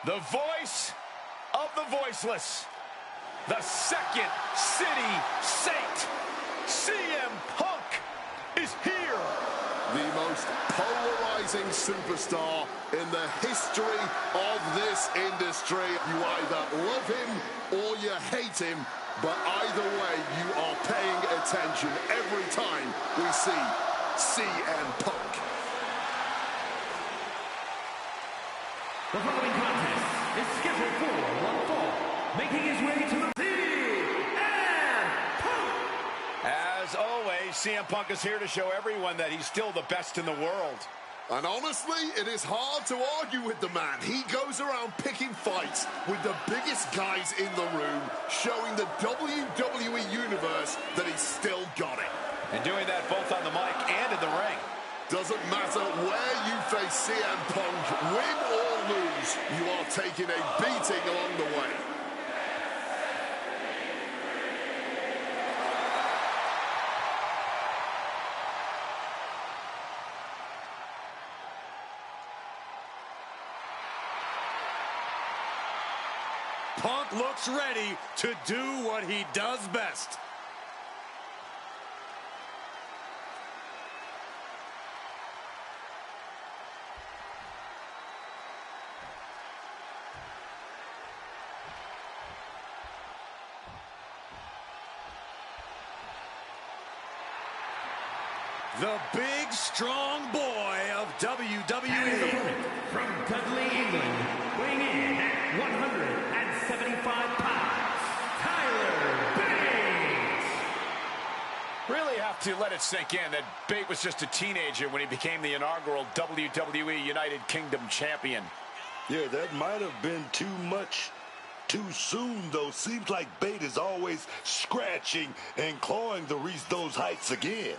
The voice of the voiceless. The second city saint. CM Punk is here. The most polarizing superstar in the history of this industry. You either love him or you hate him, but either way, you are paying attention every time we see CM Punk. The following contest is scheduled for one fall, making his way to the CM Punk. As always, CM Punk is here to show everyone that he's still the best in the world. And honestly, it is hard to argue with the man. He goes around picking fights with the biggest guys in the room, showing the WWE Universe that he's still got it. And doing that both on the mic and in the ring. Doesn't matter where you face CM Punk, win or lose, you are taking a beating along the way. Punk looks ready to do what he does best. The big, strong boy of WWE. From Dudley, England, weighing in at 175 pounds, Tyler Bate. Really have to let it sink in that Bate was just a teenager when he became the inaugural WWE United Kingdom champion. Yeah, that might have been too much too soon, though. Seems like Bate is always scratching and clawing to reach those heights again.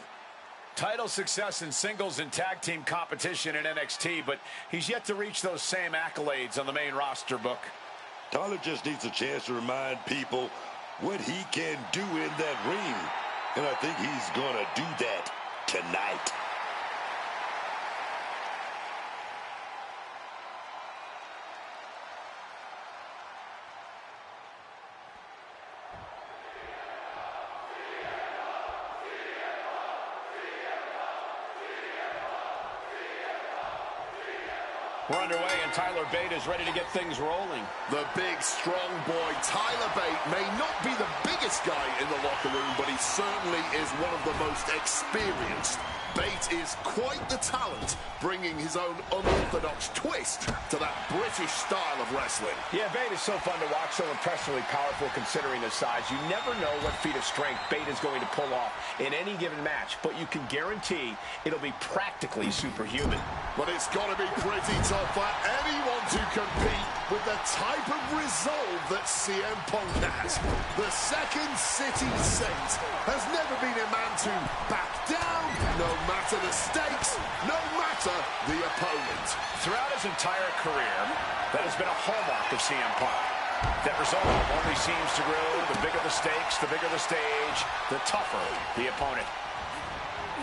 Title success in singles and tag team competition in NXT, but he's yet to reach those same accolades on the main roster book. Tyler just needs a chance to remind people what he can do in that ring. And I think he's going to do that tonight. We're underway, and Tyler Bate is ready to get things rolling. The big, strong boy, Tyler Bate, may not be the biggest guy in the locker room, but he certainly is one of the most experienced. Bate is quite the talent, bringing his own unorthodox twist to that British style of wrestling. Yeah, Bate is so fun to watch, so impressively powerful considering his size. You never know what feat of strength Bate is going to pull off in any given match, but you can guarantee it'll be practically superhuman. But it's got to be pretty tough for anyone to compete with the type of resolve that CM Punk has. The second city saint has never been a man to back down, no matter the stakes, no matter the opponent. Throughout his entire career, that has been a hallmark of CM Punk. That resolve only seems to grow. The bigger the stakes, the bigger the stage, the tougher the opponent.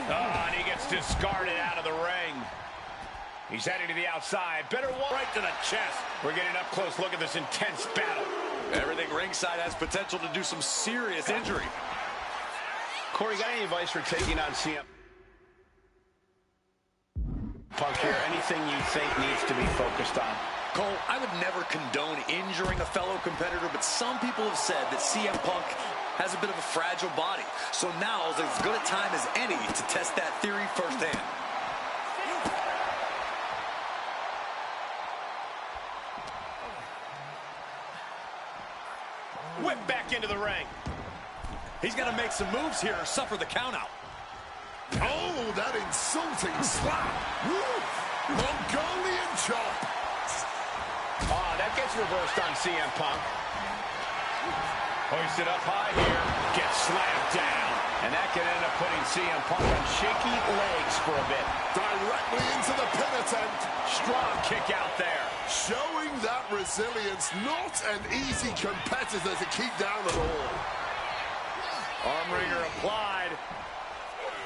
Oh, and he gets discarded out of the ring. He's heading to the outside. Better one. Right to the chest. We're getting an up-close look at this intense battle. Everything ringside has potential to do some serious injury. Corey, got any advice for taking on CM Punk here? Anything you think needs to be focused on? Cole, I would never condone injuring a fellow competitor, but some people have said that CM Punk has a bit of a fragile body. So now is as good a time as any to test that theory firsthand. Whip back into the ring. He's got to make some moves here or suffer the countout. Oh, that insulting slap. Woo! Mongolian chop. Oh, that gets reversed on CM Punk. Hoisted up high here. Gets slammed down. And that can end up putting CM Punk on shaky legs for a bit. Directly into the pin attempt. Strong kick out there. Showing that resilience, not an easy competitor to keep down at all. Arm wringer applied.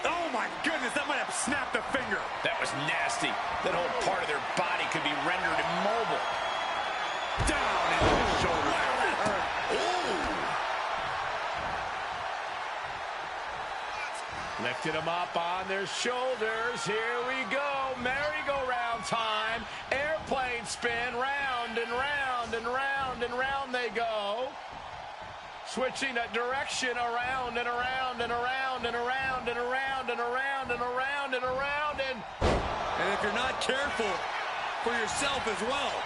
Oh my goodness, that might have snapped a finger. That was nasty. That whole part of their body could be rendered immobile. Lifted him up on their shoulders. Here we go. Merry-go-round time. Airplane spin. Round and round and round and round they go. Switching a direction around and around and around and around and around and around and around and around and... And if you're not careful, for yourself as well.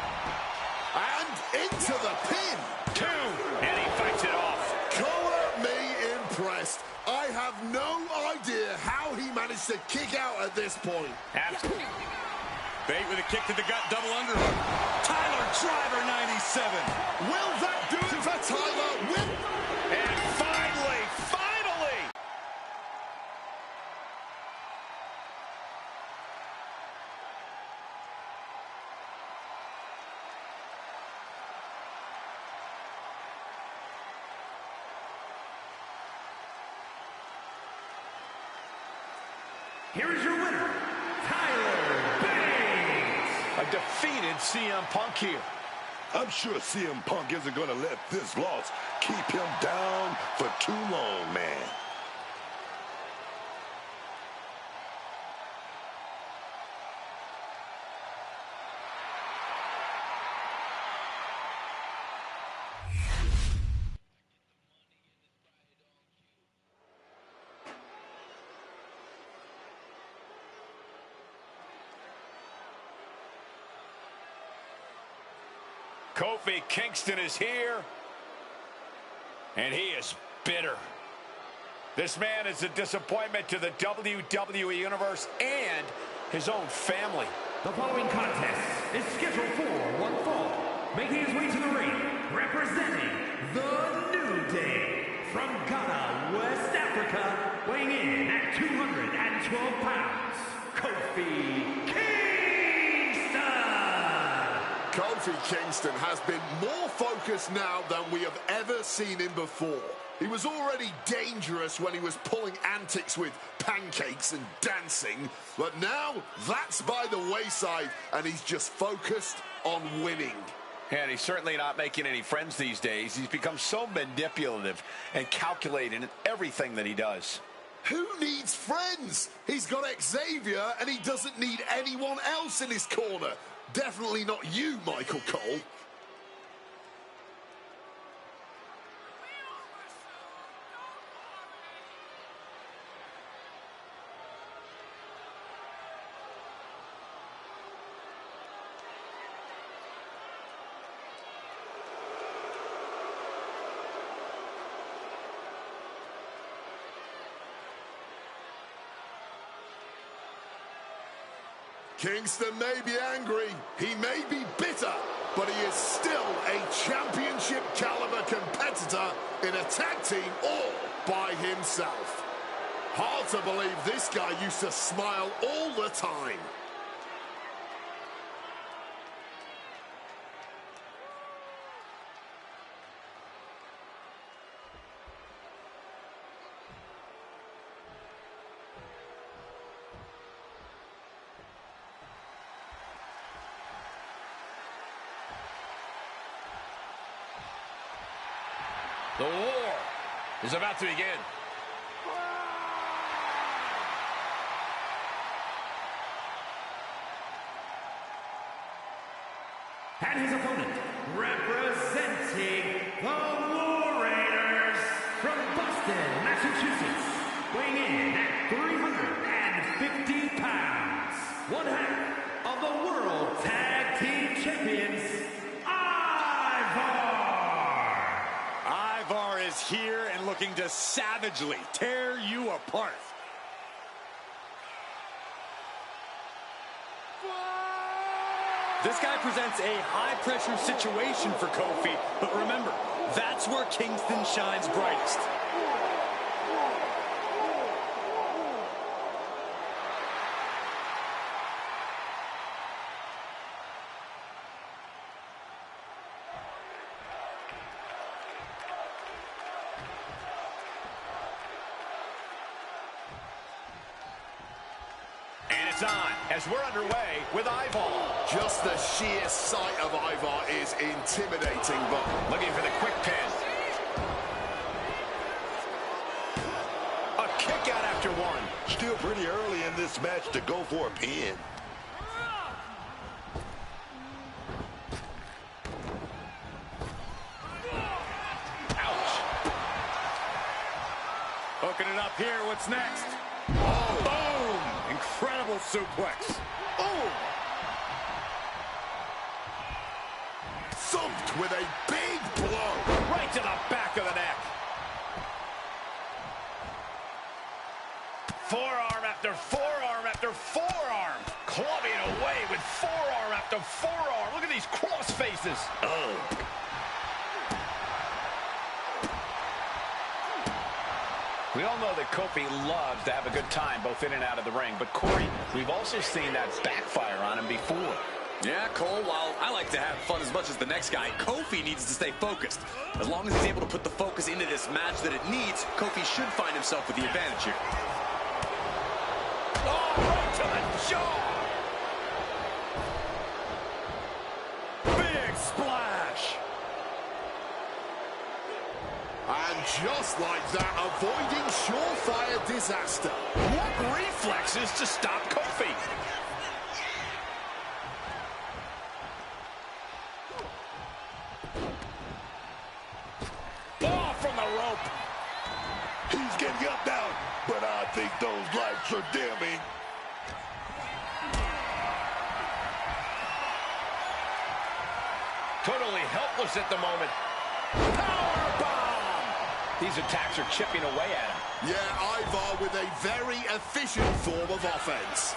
And into the pin. 2. And he fights it off. Color me impressed. I have no idea how he managed to kick out at this point. Absolutely. Bate with a kick to the gut, double underhook. Tyler Driver 97. Will that do it for Tyler? And finally, Here is your winner, Tyler Bate. a defeated CM Punk here. I'm sure CM Punk isn't going to let this loss keep him down for too long, man. Kofi Kingston is here, and he is bitter. This man is a disappointment to the WWE Universe and his own family. The following contest is scheduled for one fall. Making his way to the ring, representing the New Day from Ghana, West Africa, weighing in at 212 pounds, Kofi Kingston. Kofi Kingston has been more focused now than we have ever seen him before. He was already dangerous when he was pulling antics with pancakes and dancing, but now that's by the wayside and he's just focused on winning. And he's certainly not making any friends these days. He's become so manipulative and calculating in everything that he does. Who needs friends? He's got Xavier and he doesn't need anyone else in his corner. Definitely not you, Michael Cole. Kingston may be angry, he may be bitter, but he is still a championship caliber competitor in a tag team all by himself. Hard to believe this guy used to smile all the time. The war is about to begin. And his opponent, representing the War Raiders from Boston, Massachusetts, weighing in at 350 pounds, one half of the World Tag Team Champions, Ivar is here and looking to savagely tear you apart. This guy presents a high-pressure situation for Kofi, but remember, that's where Kingston shines brightest. On as we're underway with Ivar. Just the sheer sight of Ivar is intimidating, but Looking for the quick pin. A kick out after one. still pretty early in this match to go for a pin. Ouch. Hooking it up here. What's next? Oh, boom! Incredible suplex. Oh! Thumped with a big blow. Right to the back of the neck. Forearm after forearm after forearm. Clubbing away with forearm after forearm. Look at these cross faces. Oh. We all know that Kofi loves to have a good time both in and out of the ring. But Corey, we've also seen that backfire on him before. Yeah, Cole, while I like to have fun as much as the next guy, Kofi needs to stay focused. As long as he's able to put the focus into this match that it needs, Kofi should find himself with the advantage here. Oh, right to the jaw. Big splash. And just like that, avoiding surefire disaster. What reflexes to stop Kofi? Oh, from the rope. He's getting up now, but I think those lights are dimming. Totally helpless at the moment. Powerbomb! These attacks are chipping away at him. Yeah, Ivar with a very efficient form of offense.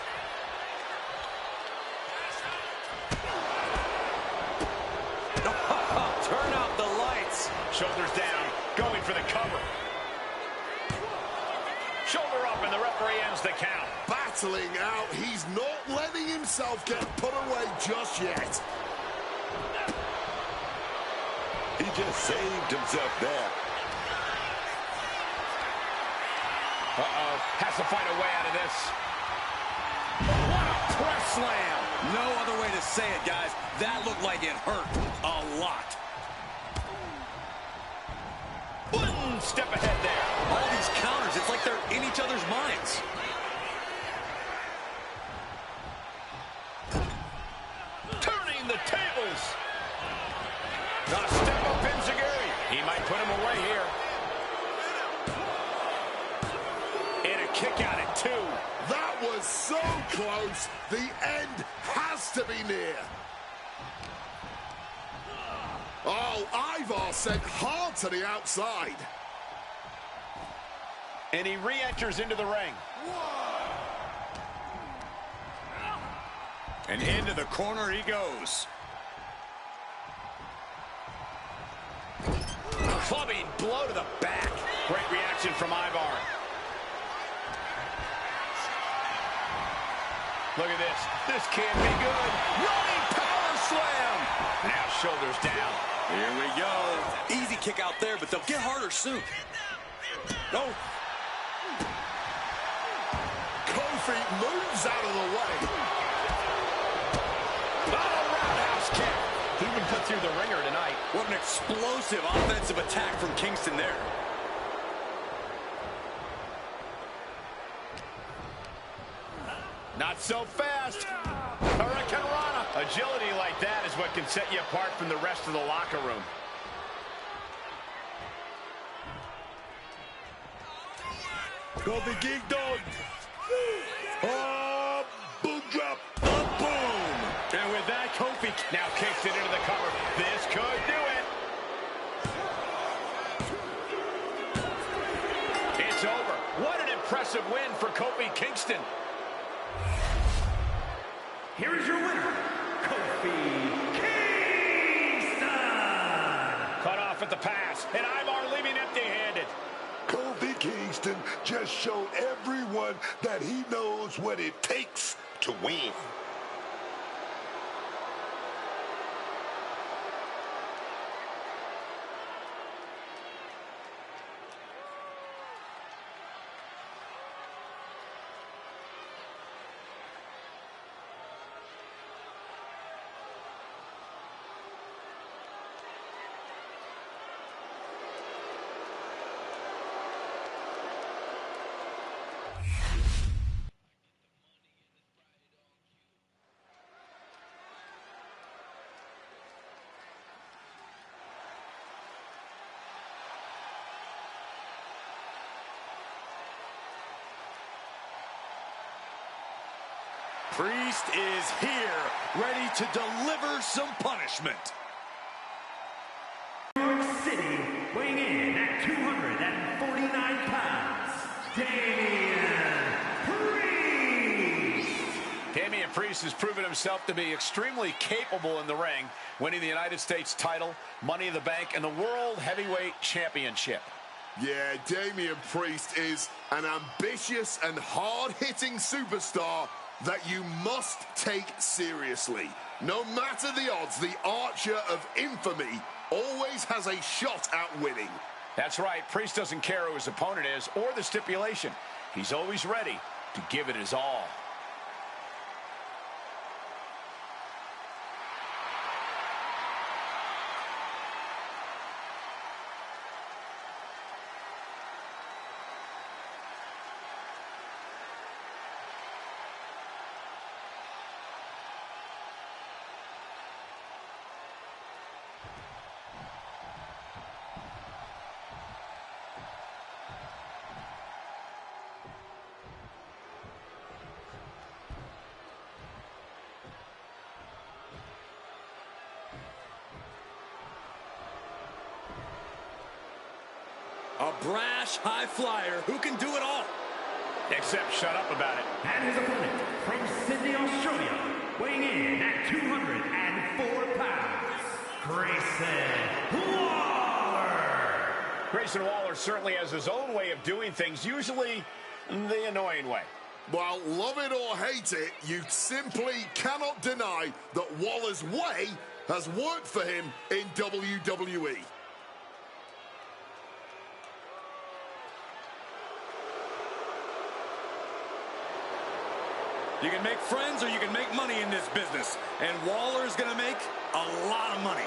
Turn out the lights. Shoulders down, going for the cover. Shoulder up, and the referee ends the count. Battling out, he's not letting himself get put away just yet. He just saved himself there. Uh-oh, has to find a way out of this. What a press slam. No other way to say it, guys. That looked like it hurt a lot. One step ahead there. All these counters, it's like they're in each other's minds. Turning the tables. Now step up Enziguri. He might put him away here. And a kick out at 2. That was so close. The end has to be near. Oh, Ivar sent hard to the outside. And he re-enters into the ring. And into the corner he goes. Clubbing blow to the back. Great reaction from Ivar. Look at this. This can't be good. Running power slam. Now shoulders down. Here we go. Easy kick out there, but they'll get harder soon. No. Kofi moves out of the way. Not a roundhouse kick. He's been put through the ringer tonight. What an explosive offensive attack from Kingston there. Not so fast. Hurricane Rana. Agility like that is what can set you apart from the rest of the locker room. Kofi Kingston. Oh, boom drop. Boom. And with that, Kofi now kicks it into the cover. This could do it. It's over. What an impressive win for Kofi Kingston. Here is your winner, Kofi Kingston! Cut off at the pass, and Ivar leaving empty-handed. Kofi Kingston just showed everyone that he knows what it takes to win. Priest is here, ready to deliver some punishment. New York City, weighing in at 249 pounds, Damian Priest. Damian Priest has proven himself to be extremely capable in the ring, winning the United States title, Money in the Bank, and the World Heavyweight Championship. Yeah, Damian Priest is an ambitious and hard-hitting superstar that you must take seriously. No matter the odds, the Archer of Infamy always has a shot at winning. That's right. Priest doesn't care who his opponent is or the stipulation. He's always ready to give it his all. A brash high flyer who can do it all. Except shut up about it. And his opponent from Sydney, Australia, weighing in at 204 pounds, Grayson Waller. Grayson Waller certainly has his own way of doing things, usually the annoying way. Well, love it or hate it, you simply cannot deny that Waller's way has worked for him in WWE. You can make friends or you can make money in this business. And Waller's going to make a lot of money.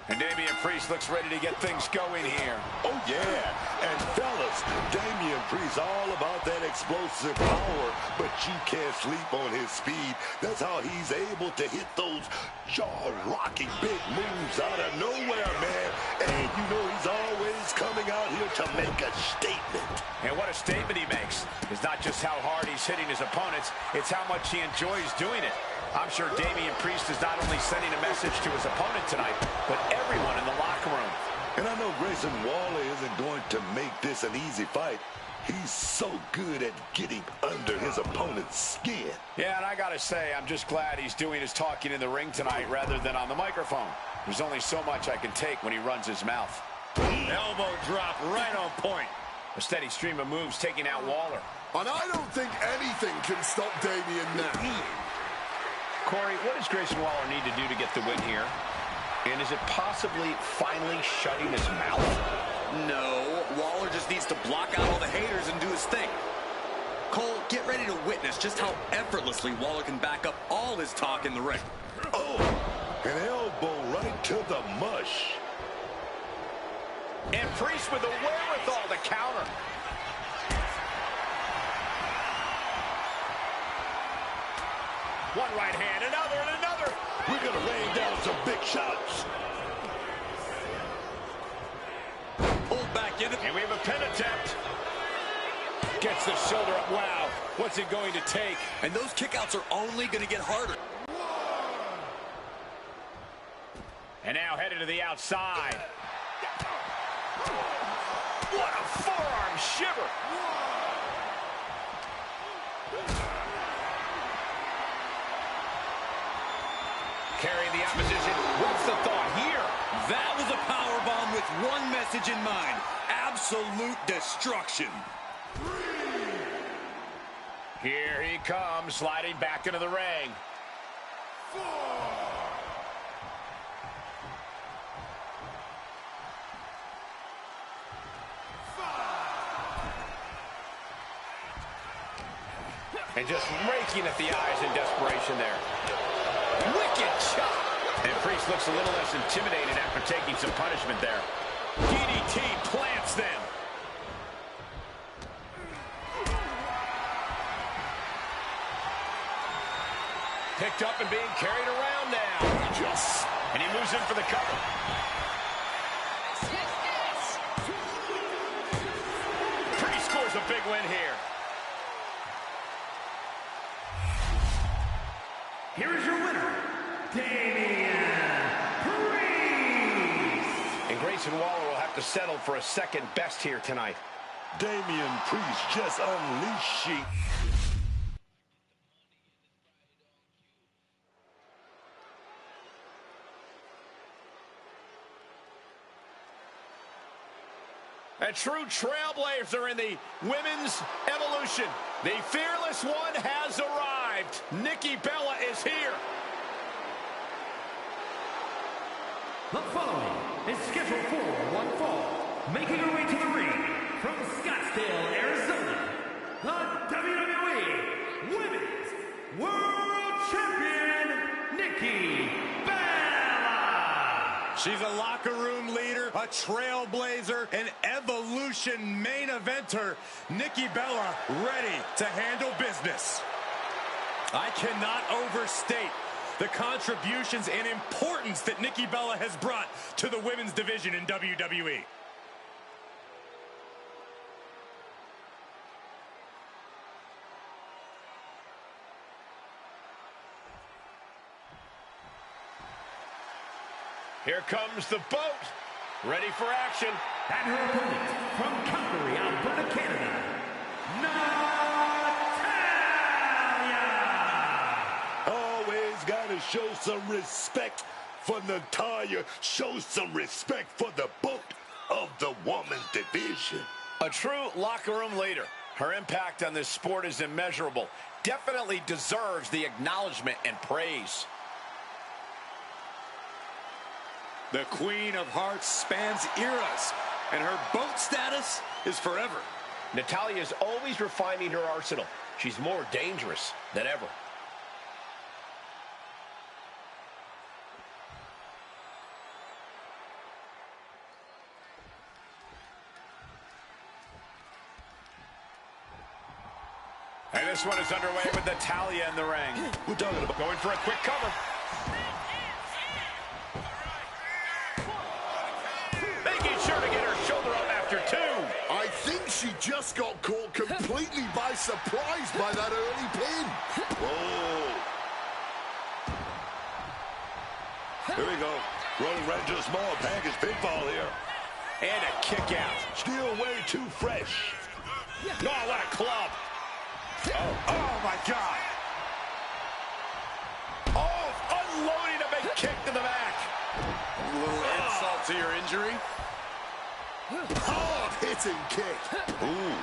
And Damian Priest looks ready to get things going here. Oh, yeah. And fellas, Damian Priest all about that explosive power, but you can't sleep on his speed. That's how he's able to hit those jaw-rocking big moves out of nowhere, man. And you know he's always coming out here to make a statement. And what a statement he makes. It's not just how hard he's hitting his opponents, it's how much he enjoys doing it. I'm sure Damian Priest is not only sending a message to his opponent tonight, but everyone in the locker room. And I know Grayson Waller isn't going to make this an easy fight. He's so good at getting under his opponent's skin. Yeah, and I gotta say, I'm just glad he's doing his talking in the ring tonight rather than on the microphone. There's only so much I can take when he runs his mouth. Elbow drop right on point. A steady stream of moves taking out Waller. And I don't think anything can stop Damian now. Corey, what does Grayson Waller need to do to get the win here? And is it possibly finally shutting his mouth? No, Waller just needs to block out all the haters and do his thing. Cole, get ready to witness just how effortlessly Waller can back up all his talk in the ring. Oh, an elbow right to the mush. And Priest with the wherewithal to counter. One right hand, another, and another. We're going to rain down some big shots. Pulled back in it. And we have a pin attempt. Gets the shoulder up. Wow, what's it going to take? And those kickouts are only going to get harder. And now headed to the outside. What a forearm shiver. Carrying the opposition. What's the thought here? That was a powerbomb with one message in mind. Absolute destruction. Here he comes, sliding back into the ring. 4. And just raking at the eyes in desperation there. Wicked shot. And Priest looks a little less intimidated after taking some punishment there. DDT plants them. picked up and being carried around now. And he moves in for the cover. Priest scores a big win here. Here is your winner, Damian Priest. And Grayson Waller will have to settle for a second best here tonight. Damian Priest just unleashed Sheik. A true trailblazer in the women's evolution. The fearless one has arrived. Nikki Bella is here. The following is scheduled for one fall. Making her way to the ring from Scottsdale, Arizona, the WWE Women's World Champion, Nikki Bella. She's a locker room leader, a trailblazer, an evolution main eventer. Nikki Bella ready to handle business. I cannot overstate the contributions and importance that Nikki Bella has brought to the women's division in WWE. Here comes the boat. Ready for action. And her opponent from Calgary, Alberta, Canada, Natalya. Always gotta show some respect for Natalya. Show some respect for the boat of the women's division. A true locker room leader. Her impact on this sport is immeasurable. Definitely deserves the acknowledgement and praise. The Queen of Hearts spans eras, and her boat status is forever. Natalya is always refining her arsenal. She's more dangerous than ever. And this one is underway with Natalya in the ring. We're talking about going for a quick cover. Making sure to get her shoulder up after two. I think she just got caught completely by surprise by that early pin. whoa. Here we go. Rolling right into a small package pinfall here. And a kick out. Still way too fresh. Oh, what a club. Oh my God. Oh, unloading a big kick to the back. A little insult to your injury. Hard-hitting kick. Ooh.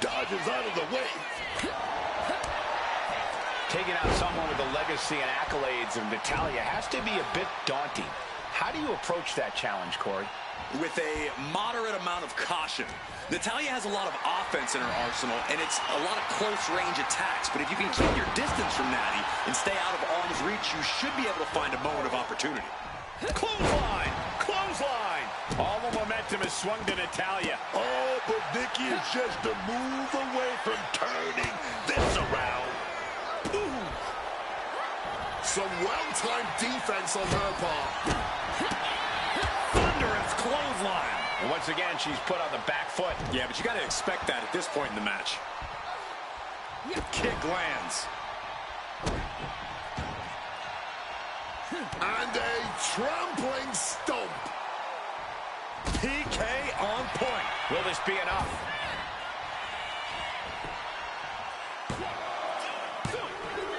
Dodges out of the way. Taking out someone with the legacy and accolades of Natalya has to be a bit daunting. How do you approach that challenge, Corey? With a moderate amount of caution. Natalya has a lot of offense in her arsenal, and it's a lot of close-range attacks. But if you can keep your distance from Natty and stay out of arm's reach, you should be able to find a moment of opportunity. Clothesline! Clothesline! All the momentum is swung to Natalya. Oh, but Nikki is just a move away from turning this around. Ooh. Some well-timed defense on her part. Thunderous clothesline. And once again, she's put on the back foot. Yeah, but you got to expect that at this point in the match. Kick lands. And a trampling stomp. PK on point. Will this be enough?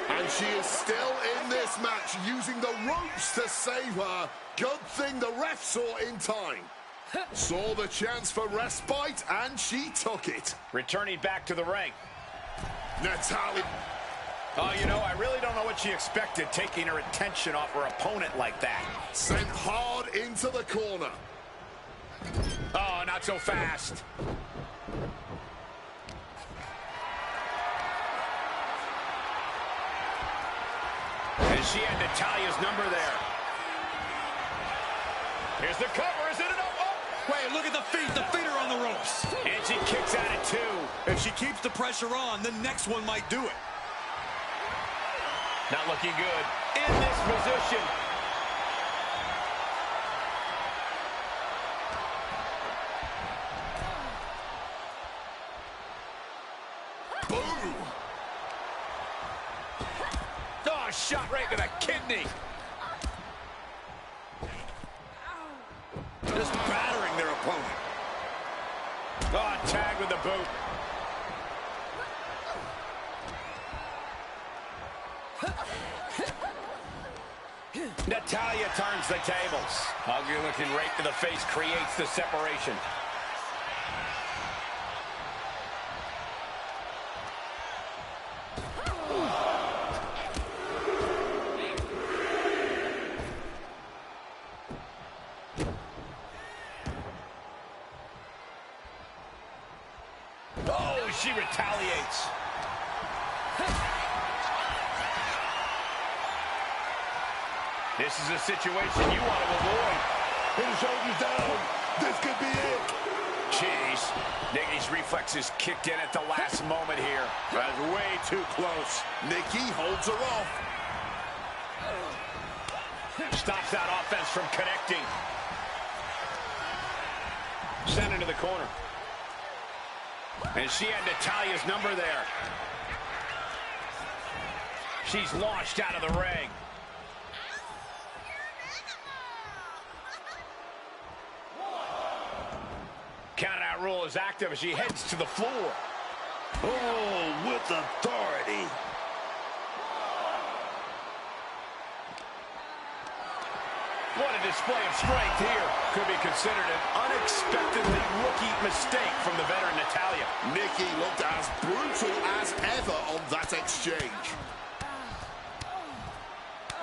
And she is still in this match, using the ropes to save her. Good thing the ref saw in time. Saw the chance for respite, and she took it. Returning back to the ring. Natalya. Oh, you know, I really don't know what she expected, taking her attention off her opponent like that. Sent hard into the corner. Oh, not so fast. And she had Natalya's number there. Here's the cover. Is it enough? Oh. Wait, look at the feet. The feet are on the ropes. And she kicks at it, too. If she keeps the pressure on, the next one might do it. Not looking good in this position. Boom! Oh, shot right to the kidney. Just battering their opponent. Oh, tag with the boot. Natalya turns the tables. Ugly looking right to the face creates the separation. Oh, she retaliates. This is a situation you want to avoid. Pin the shoulders down. This could be it. Jeez. Nikki's reflexes kicked in at the last moment here. That's way too close. Nikki holds her off. Stops that offense from connecting. Sent into the corner. And she had Natalya's number there. She's launched out of the ring. Count-out rule is active as she heads to the floor. Oh, with authority. What a display of strength here. Could be considered an unexpectedly rookie mistake from the veteran Natalya. Nikki looked as brutal as ever on that exchange.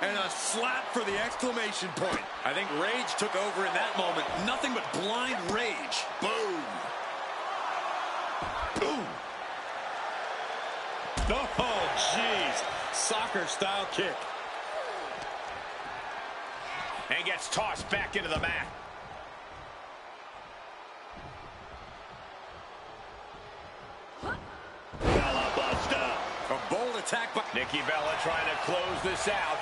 And a slap for the exclamation point. I think rage took over in that moment. Nothing but blind rage. Boom. Ooh. Oh, jeez. Soccer-style kick. And gets tossed back into the mat. Bella Buster. A bold attack by Nikki Bella trying to close this out.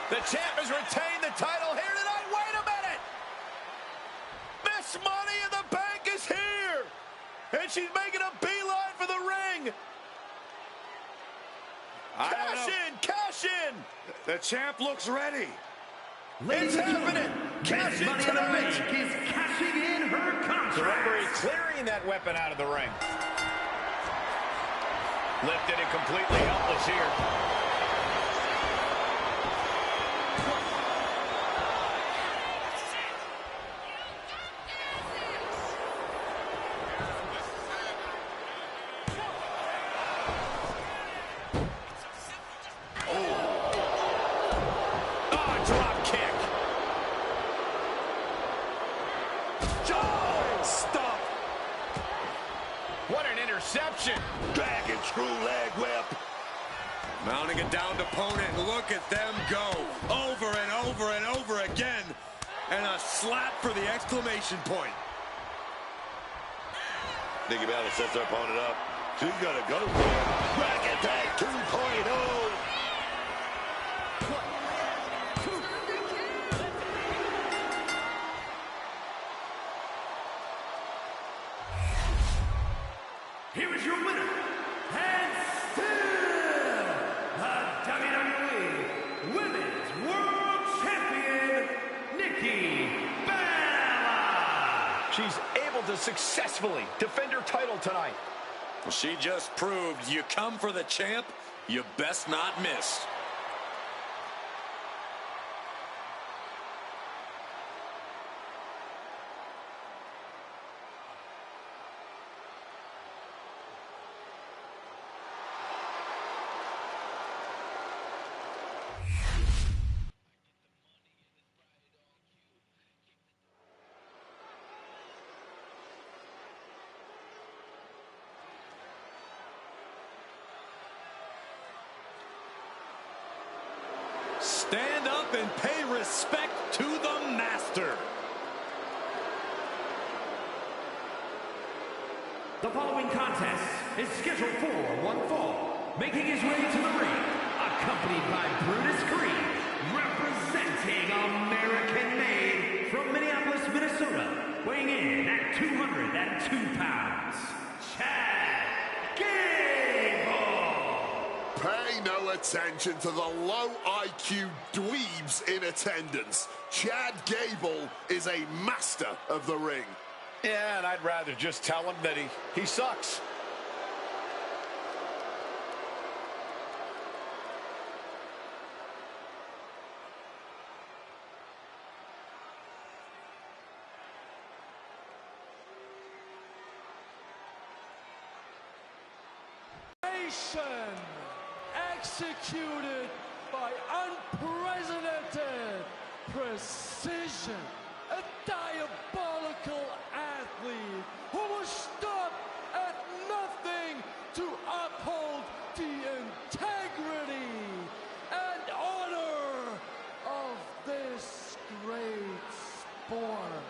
The champ has retained the title here tonight. Wait a minute! Miss Money in the Bank is here! And she's making a beeline for the ring! Cash in! Cash in! the champ looks ready. It's happening! Cash in Money in the tonight! Bank is cashing in her contract. The referee clearing that weapon out of the ring. Lifted and completely helpless here. What an interception. Dragon screw leg whip. Mounting a downed opponent. Look at them go. Over and over and over again. And a slap for the exclamation point. Nikki Bella sets her opponent up. She's gonna go for it. Dragon Tag 2.0. Here is your winner, and still the WWE Women's World Champion, Nikki Bella. She's able to successfully defend her title tonight. She just proved you come for the champ, you best not miss. Stand up and pay respect to the master. The following contest is scheduled for one fall. Making his way to the ring, accompanied by Brutus Creed, representing American-made from Minneapolis, Minnesota, weighing in at 202 pounds, Chad Gable. Pay no attention to the low IQ dweebs in attendance. Chad Gable is a master of the ring. Yeah, and I'd rather just tell him that he sucks. Executed by unprecedented precision. A diabolical athlete who will stop at nothing to uphold the integrity and honor of this great sport.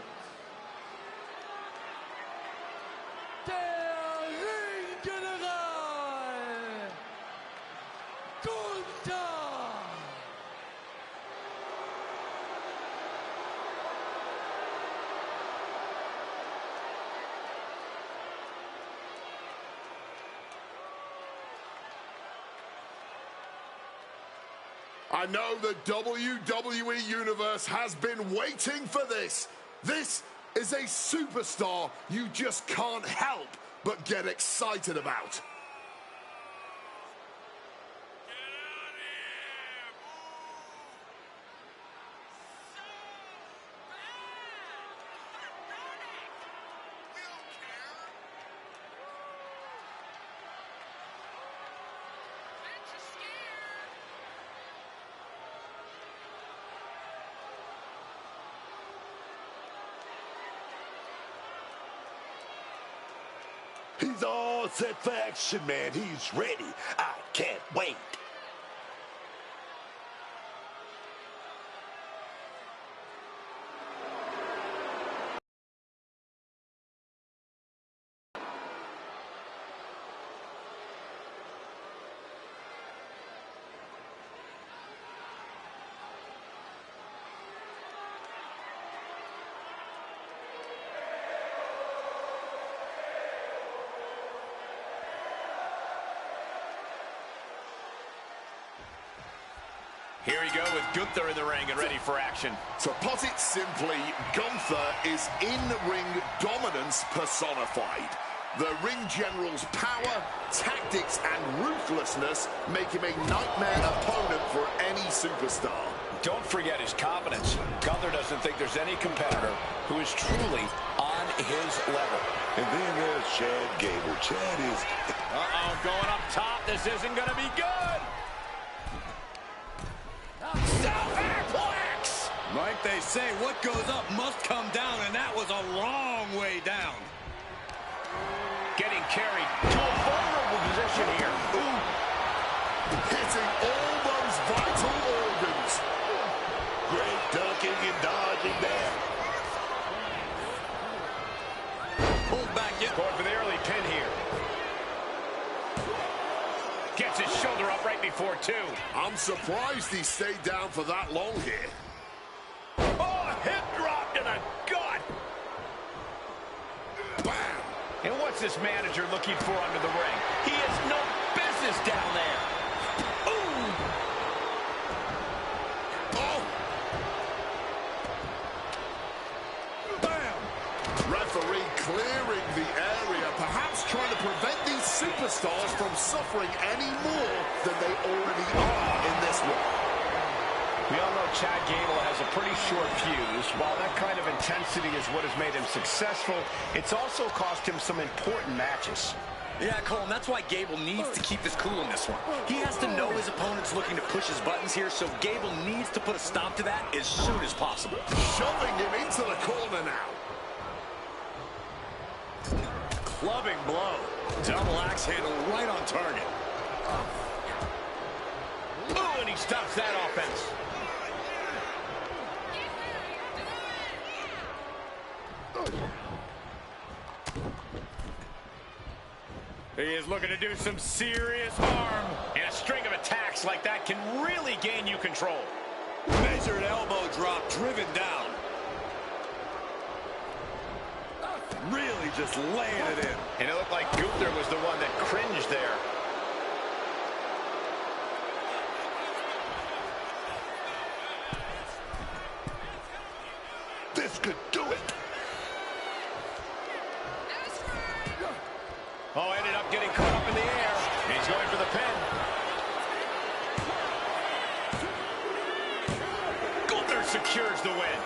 Der Ringgeneral Gunther. I know the WWE Universe has been waiting for this. This is a superstar you just can't help but get excited about. He's all set for action, man. He's ready. I can't wait. Here we go with Gunther in the ring and ready for action. To put it simply, Gunther is in-ring dominance personified. The ring general's power, tactics, and ruthlessness make him a nightmare opponent for any superstar. Don't forget his confidence. Gunther doesn't think there's any competitor who is truly on his level. And then there's Chad Gable. Chad is... Uh-oh, going up top. This isn't going to be good. Superplex! Like they say, what goes up must come down, and that was a long way down. Getting carried to a vulnerable position here. Ooh. Hitting all those vital organs. Great ducking and dodging there. Pulled back in. Going for the early pin here. Gets his shoulder up right before two. I'm surprised he stayed down for that long here. Oh, hip drop to the gut. Bam! And what's this manager looking for under the ring? He has no business down there. Ooh! Oh! Bam! Referee clearing the area, perhaps trying to prevent these superstars from suffering any more than they already are in this one. We all know Chad Gable has a pretty short fuse. While that kind of intensity is what has made him successful, it's also cost him some important matches. Yeah, Cole, and that's why Gable needs to keep his cool in this one. He has to know his opponent's looking to push his buttons here, so Gable needs to put a stop to that as soon as possible. Shoving him into the corner now. Clubbing blow. Double axe handle right on target. Oh, and he stops that offense. he is looking to do some serious harm. And a string of attacks like that can really gain you control. Measured elbow drop, driven down. Really just laying it in. And it looked like Gunther was the one that cringed there. This could do it. Oh, ended up getting caught up in the air. And he's going for the pin. Gunther secures the win.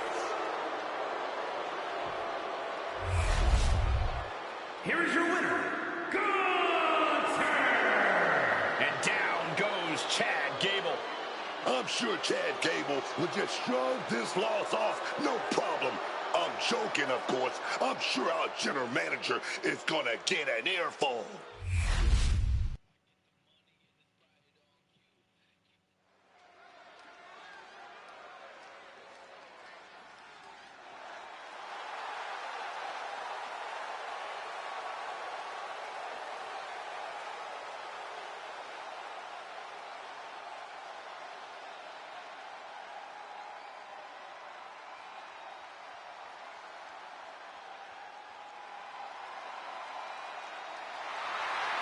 Here is your winner, Gunther! And down goes Chad Gable. I'm sure Chad Gable would just shrug this loss off, no problem. I'm joking, of course. I'm sure our general manager is gonna get an earful.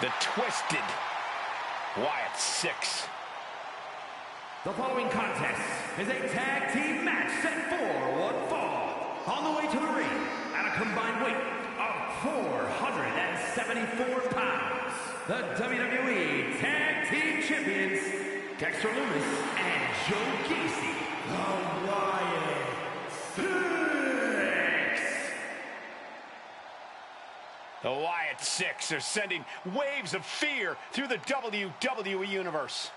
The twisted Wwe2k26. The following contest is a tag team match set for one fall. On the way to the ring, at a combined weight of 474 pounds, the WWE Tag Team Champions, Dexter Lumis and Joe Gacy, the Wwe2k26. The Wwe2k26 are sending waves of fear through the WWE Universe.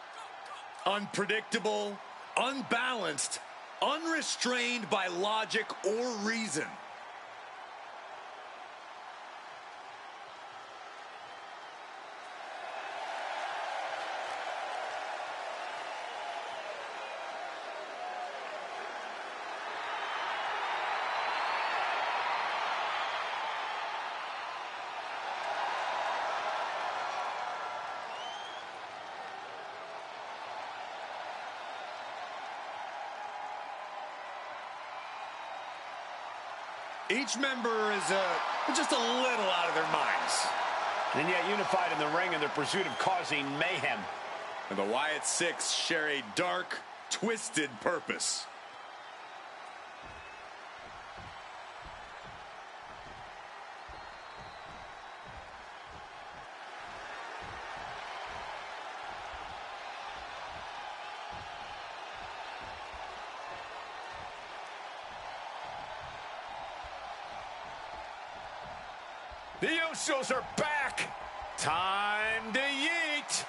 Unpredictable, unbalanced, unrestrained by logic or reason. Each member is just a little out of their minds. And yet unified in the ring in their pursuit of causing mayhem. And the Wwe2k share a dark, twisted purpose. The Usos are back. Time to yeet.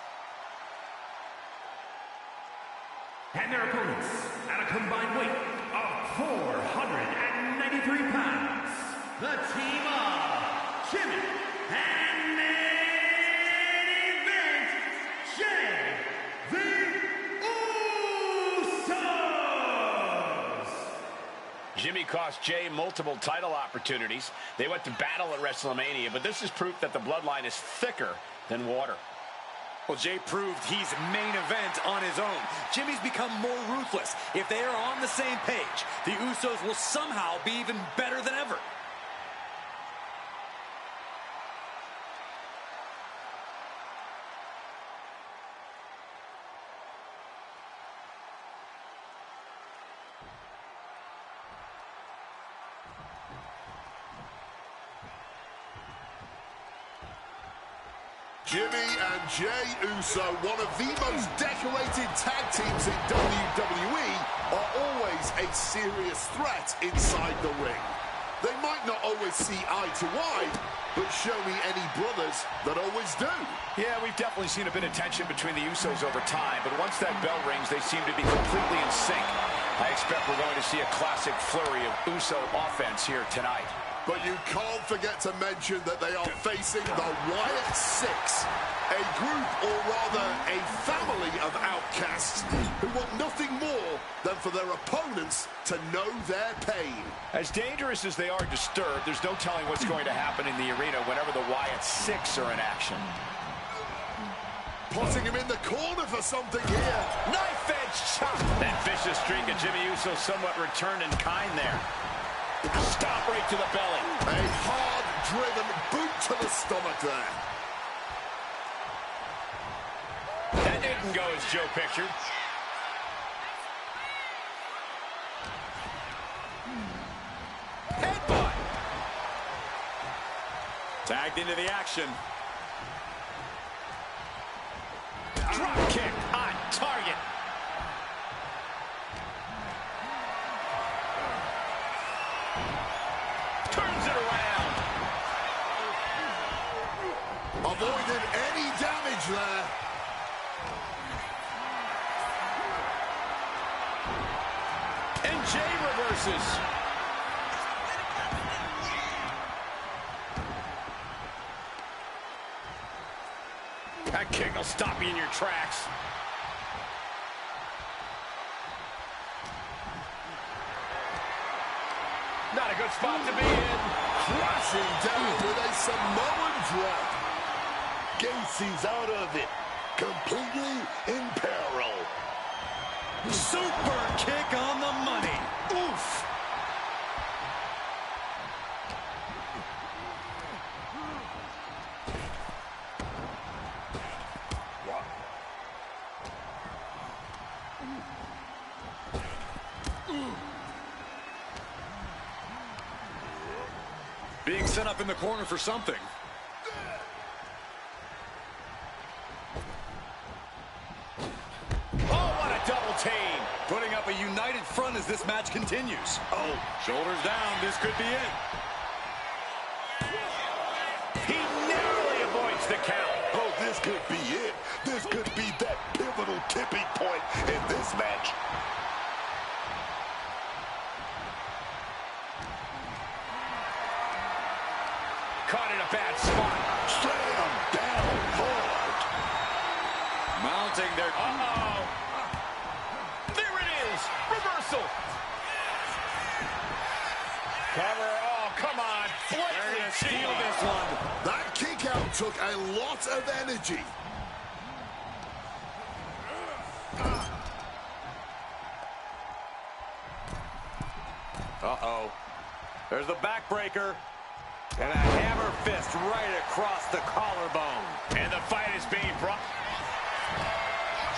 And their opponents, at a combined weight of 493 pounds, the team of Jimmy and main event, Jay the Usos. Jimmy cost Jay multiple title opportunities. They went to battle at WrestleMania, but this is proof that the bloodline is thicker than water. Well, Jay proved he's main event on his own. Jimmy's become more ruthless. If they are on the same page, the Usos will somehow be even better than ever. Jimmy and Jay Uso, one of the most decorated tag teams in WWE, are always a serious threat inside the ring. They might not always see eye to eye, but show me any brothers that always do. Yeah, we've definitely seen a bit of tension between the Usos over time, but once that bell rings, they seem to be completely in sync. I expect we're going to see a classic flurry of Uso offense here tonight. But you can't forget to mention that they are facing the Wwe2k, a group, or rather a family of outcasts who want nothing more than for their opponents to know their pain. As dangerous as they are disturbed, there's no telling what's going to happen in the arena whenever the Wwe2k are in action. putting him in the corner for something here. Knife edge chop. That vicious streak of Jimmy Uso somewhat returned in kind there. Stop right to the belly. A hard-driven boot to the stomach there. That didn't go as Joe pictured. Headbutt. Tagged into the action. Drop kick on target. Turns it around. Avoided any damage there. And Jay reverses. That kick will stop you in your tracks. Not a good spot to be in. Crashing down with a Samoan drop. Gacy's out of it. Completely in peril. Super kick on the money. Oof. Being set up in the corner for something. Oh, what a double team. Putting up a united front as this match continues. Oh, shoulders down. This could be it. He narrowly avoids the count. Oh, this could be it. This could be that pivotal tipping point in this match. Caught in a bad spot. Slam down hard. Mounting their... Uh-oh. There it is. Reversal. Cover. Oh, come on. They're going to steal this one. That kick out took a lot of energy. Uh-oh. There's the backbreaker. And a hammer fist right across the collarbone. And the fight is being brought.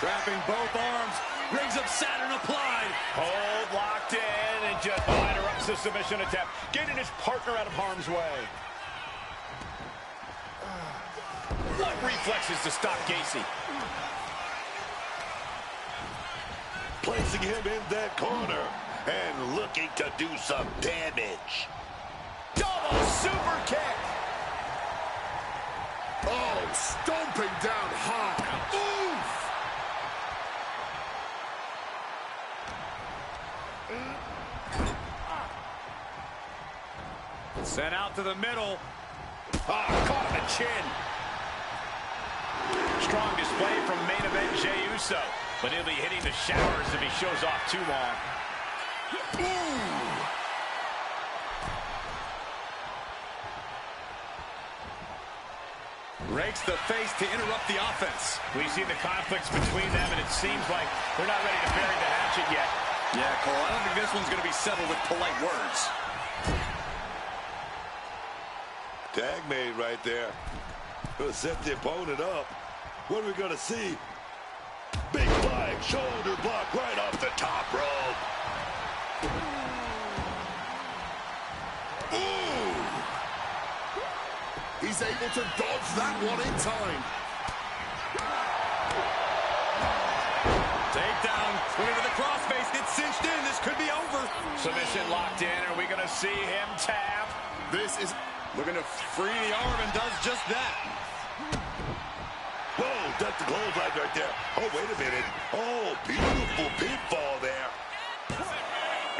Trapping both arms. Rings of Saturn applied. Hold locked in and just interrupts the submission attempt, getting his partner out of harm's way. What reflexes to stop Gacy? Placing him in that corner and looking to do some damage. Double super kick. Oh, stomping down hard. Oof. Sent out to the middle. Ah, caught on the chin. Strong display from main event Jey Uso, but he'll be hitting the showers if he shows off too long. Ooh. Rakes the face to interrupt the offense. We've seen the conflicts between them, and it seems like they're not ready to bury the hatchet yet. Yeah, Cole, I don't think this one's going to be settled with polite words. Tag made right there. Gonna set the opponent up. What are we gonna see? Big flying shoulder block right off the top rope. Ooh! He's able to dodge that one in time. Takedown. Looking for the crossface. It's cinched in. This could be over. Submission locked in. Are we going to see him tap? This is... Looking to free the arm and does just that. Whoa, that's the clothesline right there. Oh, wait a minute. Oh, beautiful pinfall there.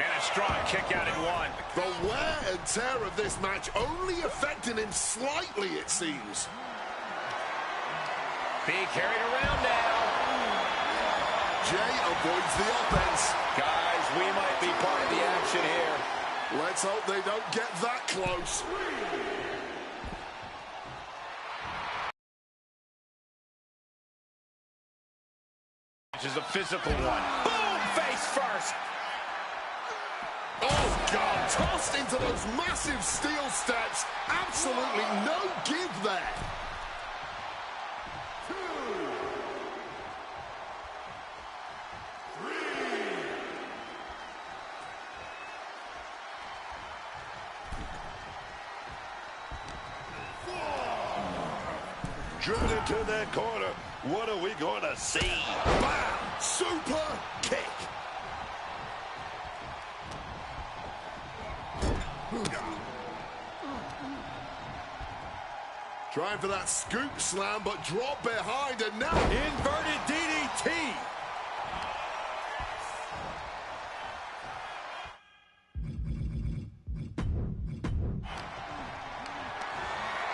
And a strong kick out in one. The wear and tear of this match only affecting him slightly, it seems. Being carried around now. Jey avoids the offense. Guys, we might be part of the action here. Let's hope they don't get that close. match is a physical one. Boom! Face first. Oh, God, tossed into those massive steel steps. Absolutely no give there. Driven into that corner. What are we going to see? Bam! Super kick. Trying for that scoop slam, but drop behind, and now Inverted DDT.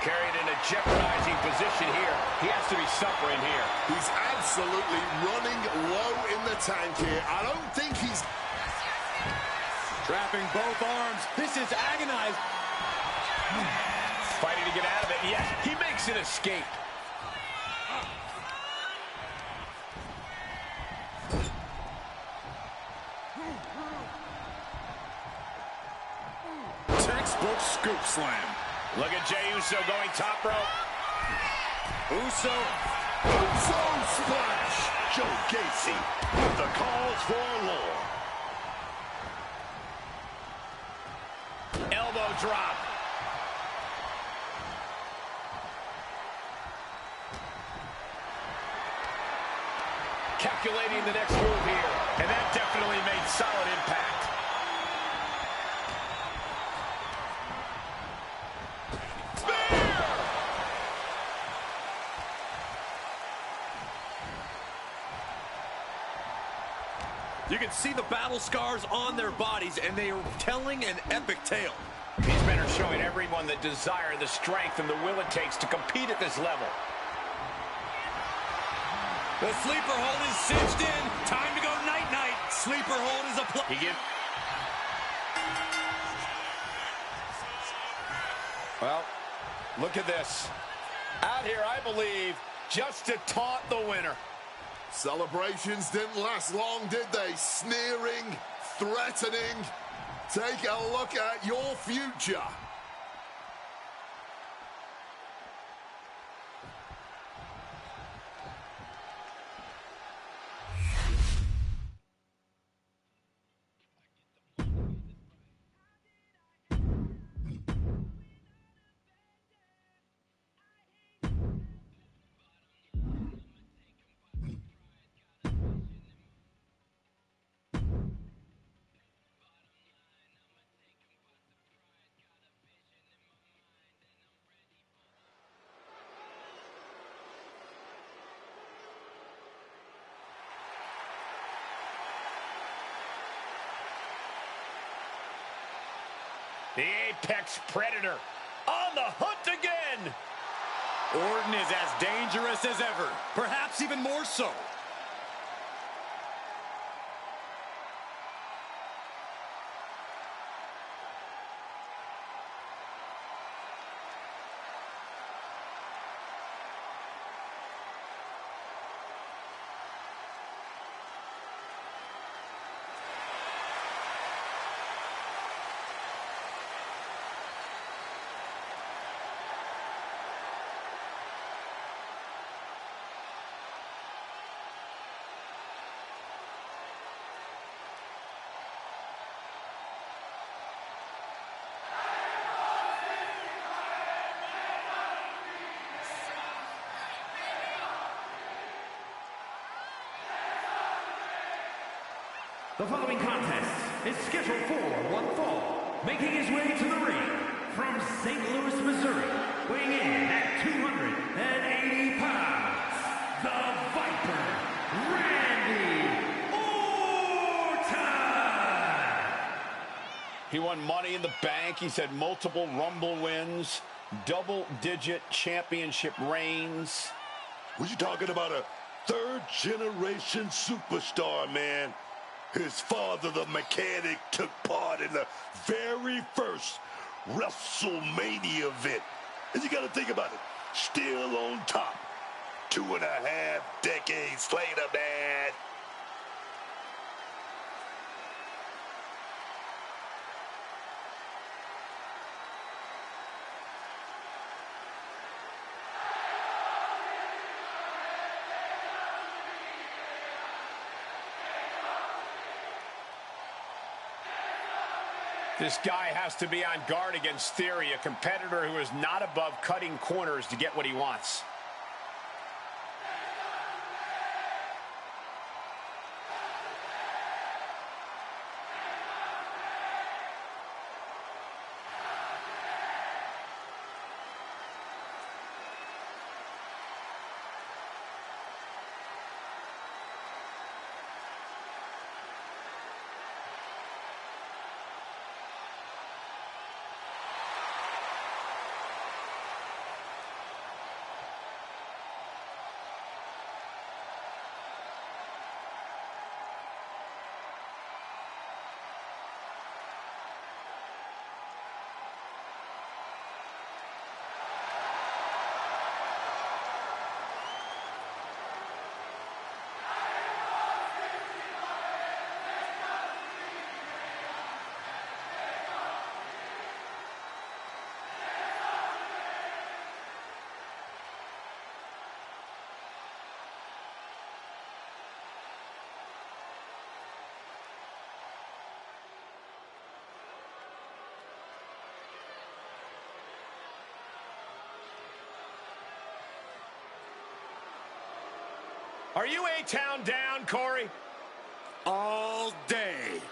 Carried in a jeopardizing position here. He has to be suffering here. he's absolutely running low in the tank here. I don't think he's... Trapping both arms. This is agonizing. Fighting to get out of it. Yes, he makes an escape. Textbook scoop slam. Look at Jey Uso going top rope. Uso. Uso splash! Joe Gacy with the cause for law. Elbow drop. Calculating the next move here, and that definitely made solid impact. You can see the battle scars on their bodies, and they are telling an epic tale. These men are showing everyone the desire, the strength, and the will it takes to compete at this level. The sleeper hold is cinched in. Time to go night-night. Sleeper hold is applied. Well, look at this. Out here, I believe, just to taunt the winner. Celebrations didn't last long, did they? Sneering, threatening. Take a look at your future. The Apex Predator on the hunt again. Orton is as dangerous as ever, perhaps even more so. The following contest is scheduled for one fall, making his way to the ring from St. Louis, Missouri, weighing in at 280 pounds, the Viper, Randy Orton! He won Money in the Bank. He's had multiple Rumble wins, double-digit championship reigns. What you talking about? A third-generation superstar, man. His father, the Mechanic, took part in the very first WrestleMania event. And you got to think about it. Still on top. 2.5 decades later, man. This guy has to be on guard against Theory, a competitor who is not above cutting corners to get what he wants. Are you A-Town down, Corey? All day.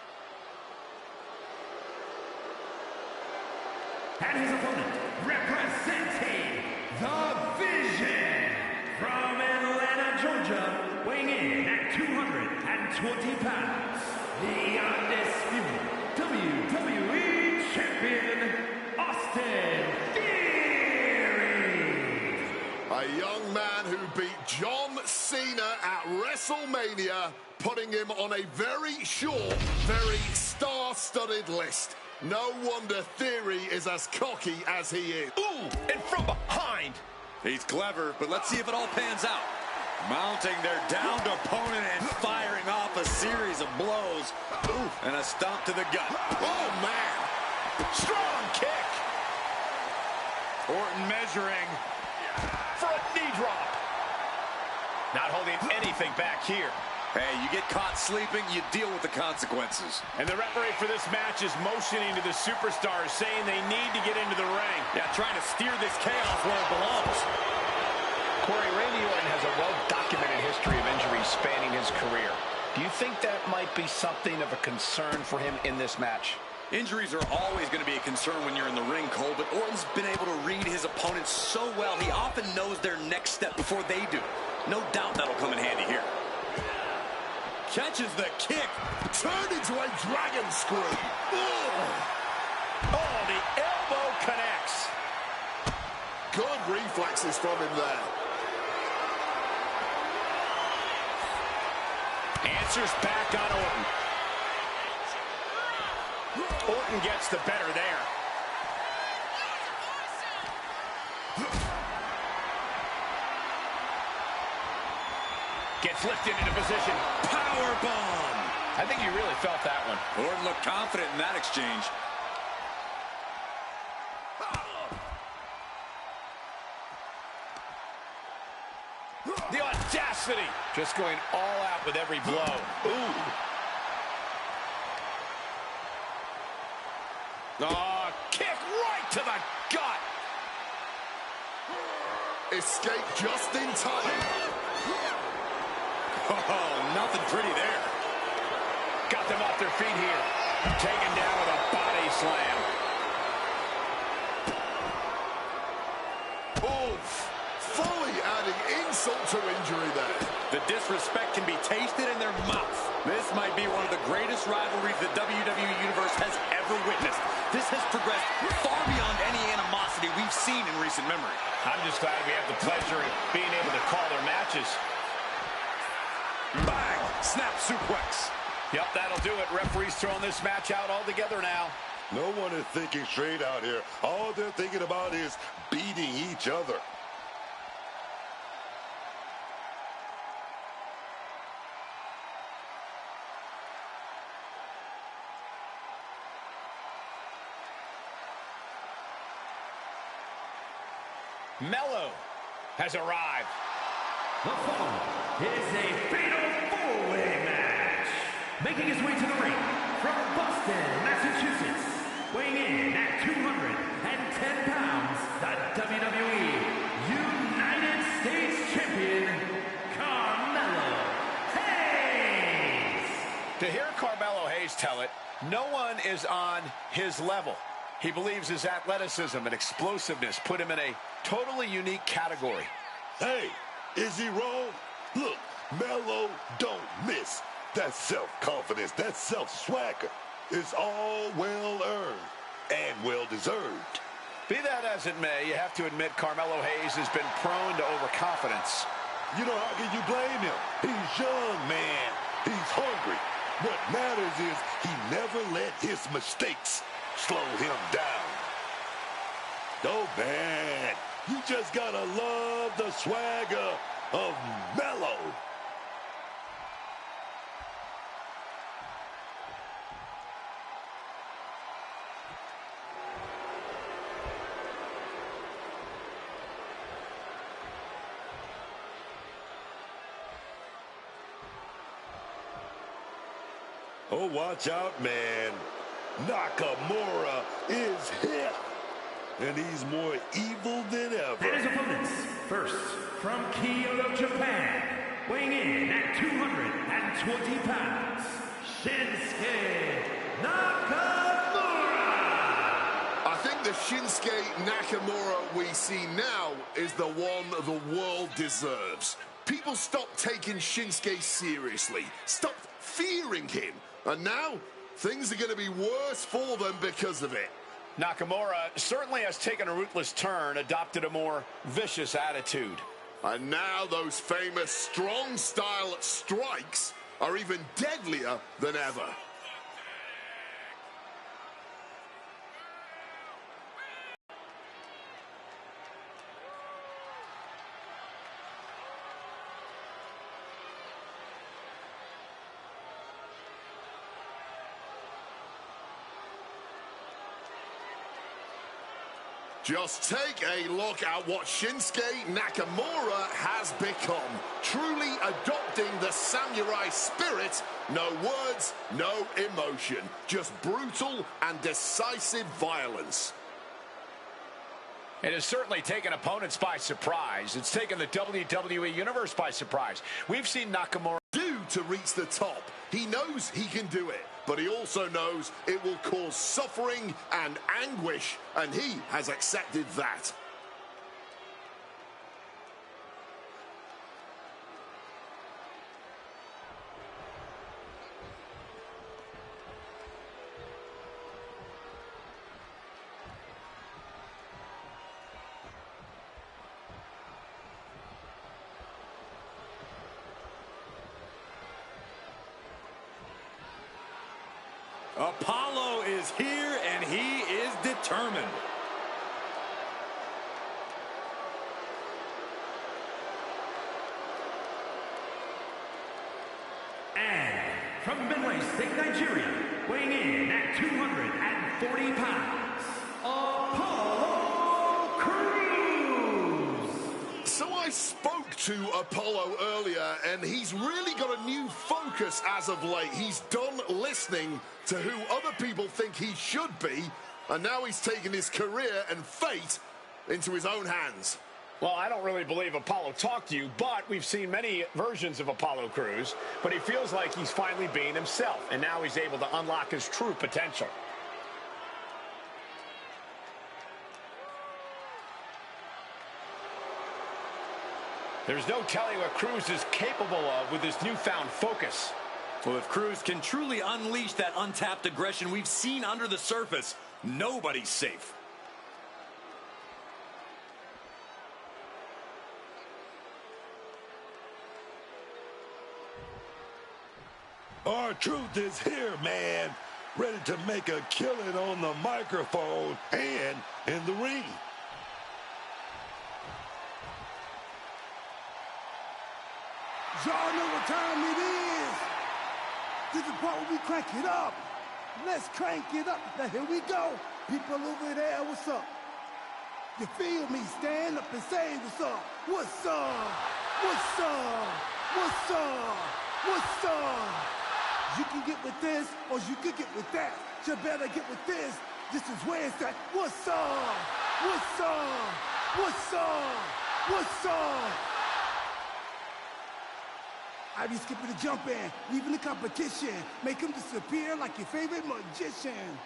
And his opponent, representing the Vision, from Atlanta, Georgia, weighing in at 220 pounds, the undisputed WWE Champion, Austin Theory. A young man who beat John Cena at WrestleMania, putting him on a very short, very star-studded list. No wonder Theory is as cocky as he is. Ooh, and from behind. He's clever, but let's see if it all pans out. Mounting their downed opponent and firing off a series of blows. Ooh, and a stomp to the gut. Oh, man. Strong kick. Orton measuring. For a knee drop. Not holding anything back here. Hey, you get caught sleeping, you deal with the consequences. And the referee for this match is motioning to the superstars, saying they need to get into the ring. Yeah, trying to steer this chaos where it belongs. Corey, Randy Orton has a well-documented history of injuries spanning his career. Do you think that might be something of a concern for him in this match? Injuries are always going to be a concern when you're in the ring, Cole, but Orton's been able to read his opponents so well, he often knows their next step before they do. No doubt that'll come in handy here. Catches the kick. Turned into a dragon screw. Oh, the elbow connects. Good reflexes from him there. Answers back on Orton. Orton gets the better there. Gets lifted into position. Power bomb. I think he really felt that one. Orton looked confident in that exchange. The audacity. Just going all out with every blow. Ooh. Oh, kick right to the gut. Escape just in time. Oh, nothing pretty there. Got them off their feet here. Taken down with a body slam. Oof. Fully adding insult to injury there. The disrespect can be tasted in their mouth. This might be one of the greatest rivalries the WWE Universe has ever witnessed. This has progressed far beyond any animosity we've seen in recent memory. I'm just glad we have the pleasure of being able to call their matches. Bang! Snap suplex. Yep, that'll do it. Referee's throwing this match out altogether now. No one is thinking straight out here. All they're thinking about is beating each other. Mello has arrived. The following is a fatal four-way match. Making his way to the ring from Boston, Massachusetts, weighing in at 210 pounds, the WWE United States Champion, Carmelo Hayes. To hear Carmelo Hayes tell it, no one is on his level. He believes his athleticism and explosiveness put him in a totally unique category. Hey, is he wrong? Look, Melo don't miss. That self-confidence, that self-swagger is all well-earned and well-deserved. Be that as it may, you have to admit Carmelo Hayes has been prone to overconfidence. You know, how can you blame him? He's young, man. He's hungry. What matters is he never let his mistakes slow him down. Oh, man. You just gotta love the swagger of Melo. Oh, watch out, man. Nakamura is here. And he's more evil than ever. And his opponents, first, from Kyoto, Japan, weighing in at 220 pounds, Shinsuke Nakamura. I think the Shinsuke Nakamura we see now is the one the world deserves. People stopped taking Shinsuke seriously, stopped fearing him, and now things are going to be worse for them because of it. Nakamura certainly has taken a ruthless turn, adopted a more vicious attitude. And now those famous strong-style strikes are even deadlier than ever. Just take a look at what Shinsuke Nakamura has become. Truly adopting the samurai spirit. No words, no emotion. Just brutal and decisive violence. It has certainly taken opponents by surprise. It's taken the WWE Universe by surprise. We've seen Nakamura do to reach the top. He knows he can do it, but he also knows it will cause suffering and anguish, and he has accepted that. Apollo is here, and he is determined. And from Midway State, Nigeria, weighing in at 240 pounds, Apollo Crews. So I spoke to Apollo earlier, and he's really got a new focus as of late. He's done listening to who other people think he should be, and now he's taken his career and fate into his own hands. Well, I don't really believe Apollo talked to you, but we've seen many versions of Apollo Crews, but he feels like he's finally being himself, and now he's able to unlock his true potential. There's no telling what Crews is capable of with his newfound focus. Well, if Crews can truly unleash that untapped aggression we've seen under the surface, nobody's safe. R-Truth is here, man. Ready to make a killing on the microphone and in the ring. Y'all know what time it is. This is the part where we crank it up. Let's crank it up. Now here we go. People over there, what's up? You feel me? Stand up and say what's up. What's up? What's up? What's up? What's up? You can get with this or you can get with that. You better get with this This is where it's at. What's up? What's up? What's up? What's up? I be skipping the jump in, leaving the competition, make him disappear like your favorite magician.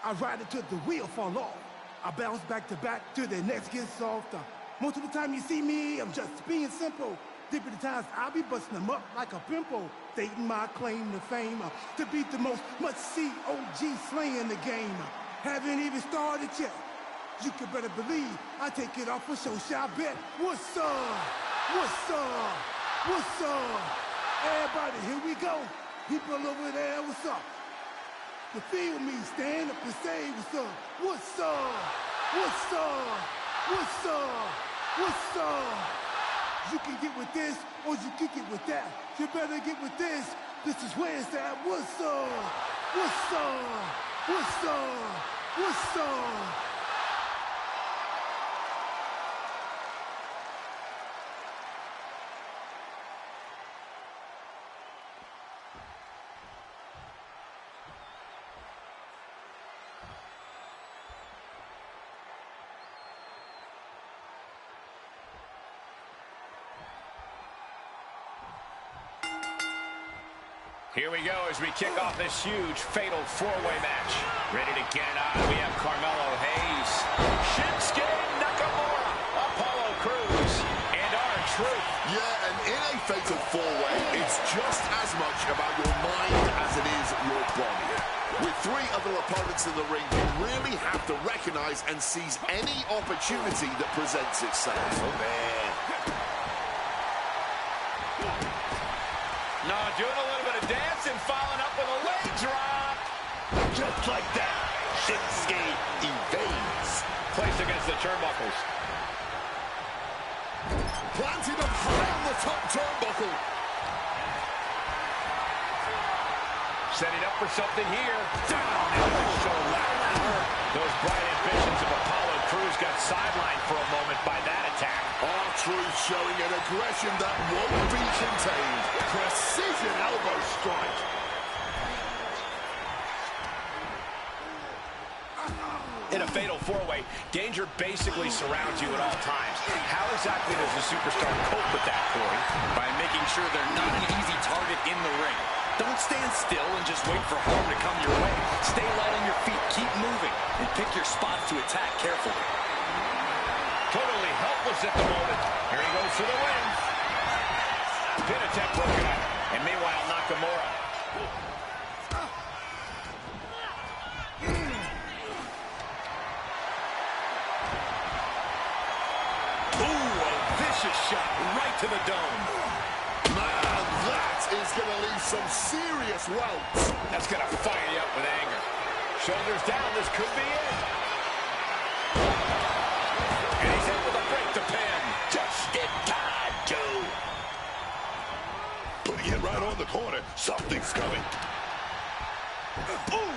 I ride it till the wheel fall off. I bounce back to back till the next gets softer. Most of the time you see me, I'm just being simple. Different times I'll be busting them up like a pimple. Stating my claim to fame, to be the most must-see OG slaying the game. Haven't even started yet. You can better believe I take it off for show, shall bet. What's up? What's up? What's up? Everybody, here we go. People over there, what's up? To feel me, stand up and say what's up. What's up? What's up? What's up? What's up? You can get with this or you can get with that. You better get with this. This is where it's at. What's up? What's up? What's up? What's up? Here we go as we kick off this huge fatal four-way match. Ready to get it on. We have Carmelo Hayes, Shinsuke Nakamura, Apollo Crews, and R-Truth. Yeah, and in a fatal four-way, it's just as much about your mind as it is your body. With three other opponents in the ring, you really have to recognize and seize any opportunity that presents itself. Oh, man. No, doing a little bit of dancing, following up with a leg drop. Just like that, Shinsuke evades. Placed against the turnbuckles. Planted up high on the top turnbuckle. Setting up for something here. Down in the shoulder. Those bright ambitions of Apollo Crews got sidelined for a moment by that attack. R-Truth showing an aggression that won't be contained. Precision elbow strike. In a fatal four-way, danger basically surrounds you at all times. How exactly does the superstar cope with that, Corey? By making sure they're not an easy target in the ring. Don't stand still and just wait for harm to come your way. Stay light on your feet, keep moving, and pick your spots to attack carefully. Totally helpless at the moment. Here he goes for the win. Pin attempt broken up. And meanwhile, Nakamura. Ooh, a vicious shot right to the dome. Man, that is going to leave some serious welts. That's going to fire you up with anger. Shoulders down, this could be it. And he's able to break the pin. Just in time, Joe. Putting it right on the corner. Something's coming. Boom!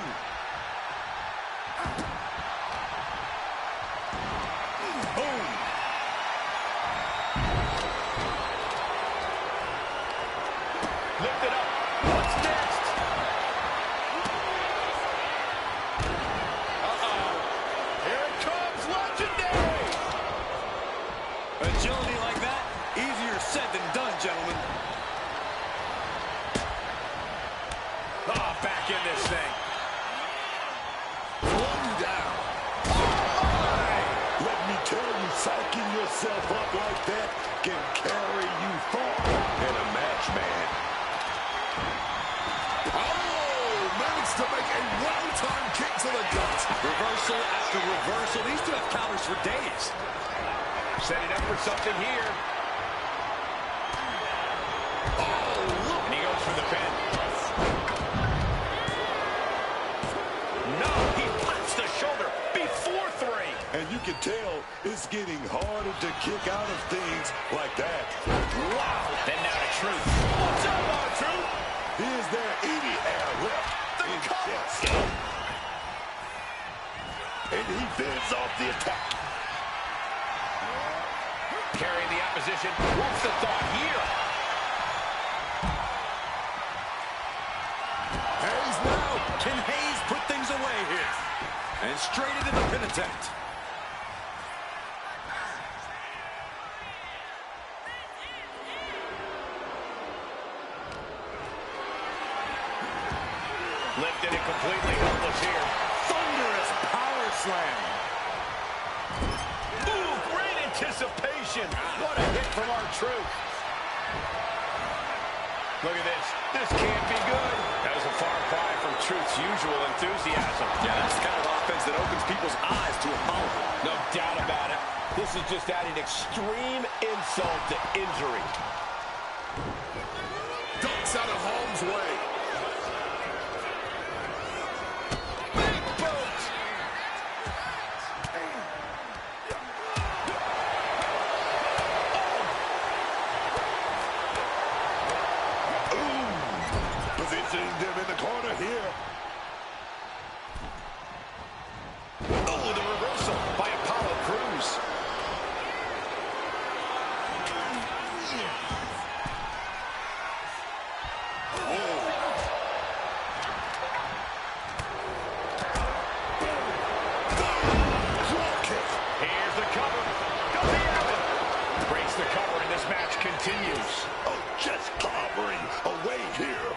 Boom! Lift it up. What's next? Uh-oh. Here it comes, legendary. Agility like that, easier said than done, gentlemen. Oh, back in this thing. One down. Let me tell you, psyching yourself up like that can carry you far in a match, man. Oh, managed to make a well-timed kick to the gut. Reversal after reversal. These two have counters for days. Setting up for something here. Oh, look. And he goes for the pin. No, he punches the shoulder before three. And you can tell it's getting harder to kick out of things like that. Wow. Then now to Truth. What's up, R-Truth? Is there any air left in chest? And he fends off the attack. Carrying the opposition. What's the thought here? Hayes now. Can Hayes put things away here? And straight into the pin attempt. Lifted and completely helpless here. Thunderous power slam. Ooh, great anticipation. What a hit from R-Truth. Look at this. This can't be good. That was a far cry from Truth's usual enthusiasm. Yeah, that's the kind of offense that opens people's eyes to Apollo. No doubt about it. This is just adding extreme insult to injury. Ducks out of harm's way. Big boot. Positioning them in the corner here. Oh, the reversal by Apollo Crews. Here's the cover. Does he have it? Breaks the cover, and this match continues. Oh, just clobbering away here.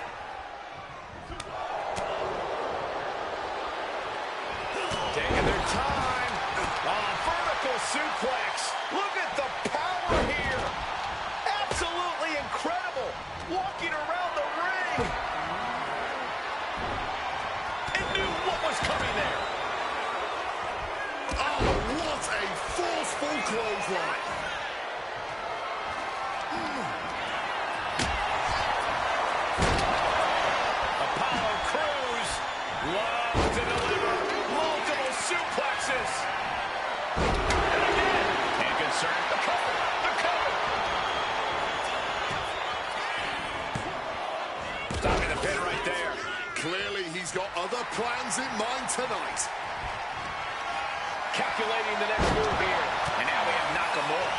Taking their time. Vertical suplex. Look at the power here. Absolutely incredible. Walking around the ring. And knew what was coming there. Oh, what a forceful clothesline. Apollo Crews loves to deliver multiple suplexes. And again, ain't concerned. The cover, the cover. Stopping the pin right there. Clearly, he's got other plans in mind tonight. Calculating the next move here. And now we have Nakamura.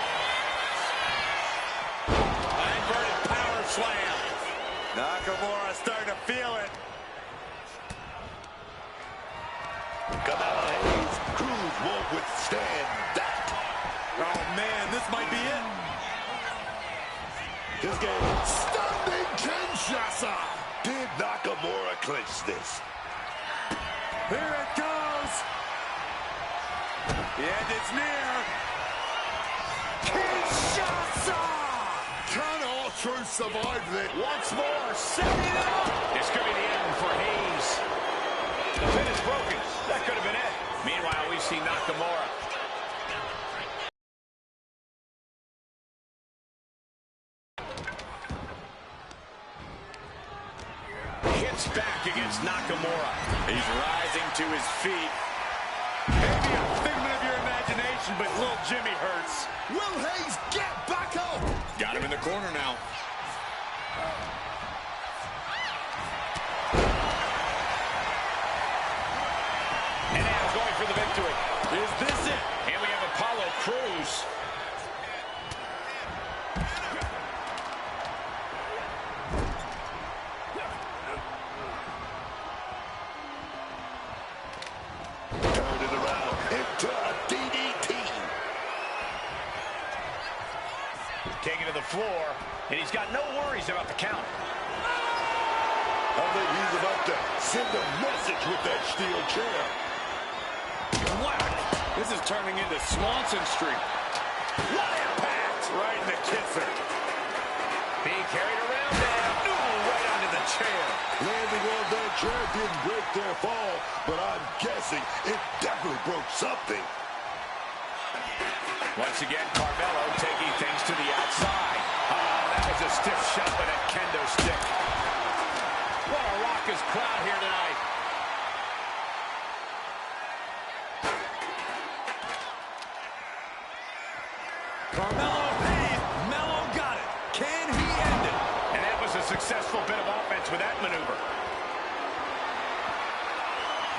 Inverted power slam. Nakamura starting to feel it. Come out, Hayes. Cruz won't withstand that. Oh, man, this might be it. This game. Standing Kinshasa. Did Nakamura clinch this? Here it goes. The end is near. Kinshasa. Can R-Truth survive this? Once more, setting it up. This could be the end for Hayes. The pin is broken. That could have been it. Meanwhile, we see Nakamura. Hits back against Nakamura. He's rising to his feet. Maybe a figment of your imagination, but little Jimmy hurts. Will Hayes get back up? Got him in the corner now. And now going for the victory. Is this it? And we have Apollo Crews. Turned it around into a DDT. Taken to the floor, and he's got no worries about the count. I think he's about to send a message with that steel chair. Whack! This is turning into Swanson Street. What impact! Right in the kisser. Being carried around now. Ooh, right onto the chair. Landing on that chair didn't break their fall, but I'm guessing it definitely broke something. Once again, Carmelo taking things to the outside. Oh, that was a stiff shot with that kendo stick. What a raucous crowd here tonight. Carmelo paid. Melo got it. Can he end it? And that was a successful bit of offense with that maneuver.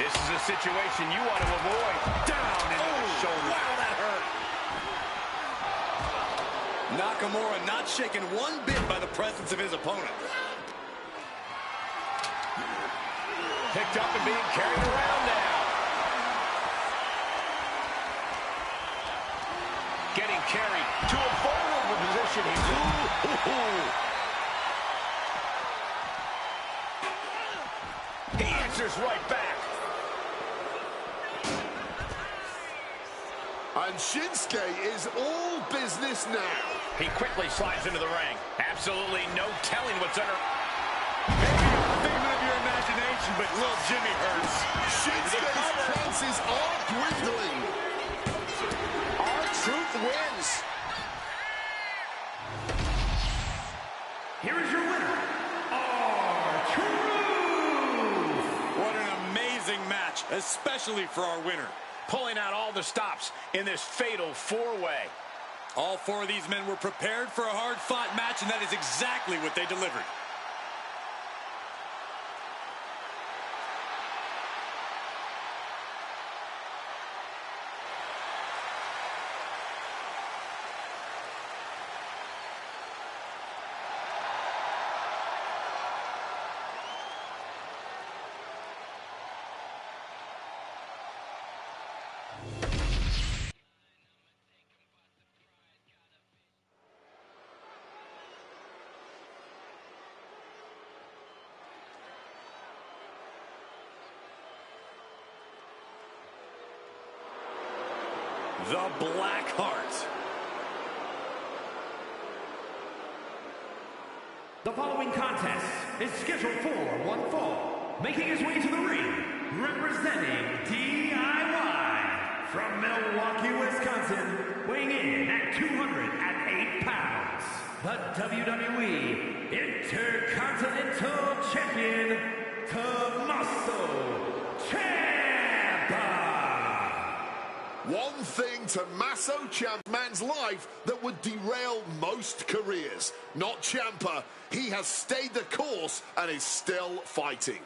This is a situation you want to avoid. Down into the shoulder. Wow, that hurt. Nakamura not shaken one bit by the presence of his opponent. Picked up and being carried around now. position he's in. He answers right back. And Shinsuke is all business now. He quickly slides into the ring. Absolutely no telling what's under. Maybe a figment of your imagination, but little Jimmy hurts. Shinsuke's chances are dwindling. R-Truth wins. Here is your winner, R-Truth. What an amazing match, especially for our winner. Pulling out all the stops in this fatal four-way. All four of these men were prepared for a hard-fought match, and that is exactly what they delivered. The Black Heart. The following contest is scheduled for one fall. Making his way to the ring, representing DIY from Milwaukee, Wisconsin, weighing in at 208 pounds, the WWE Intercontinental Champion, Tommaso Ciampa. One thing Tommaso Ciampa's life that would derail most careers. Not Ciampa. He has stayed the course and is still fighting.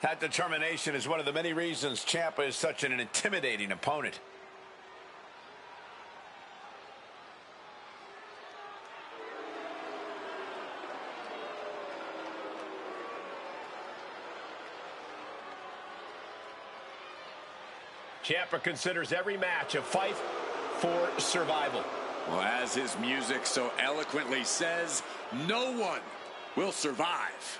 That determination is one of the many reasons Ciampa is such an intimidating opponent. Ciampa considers every match a fight for survival. Well, as his music so eloquently says, no one will survive.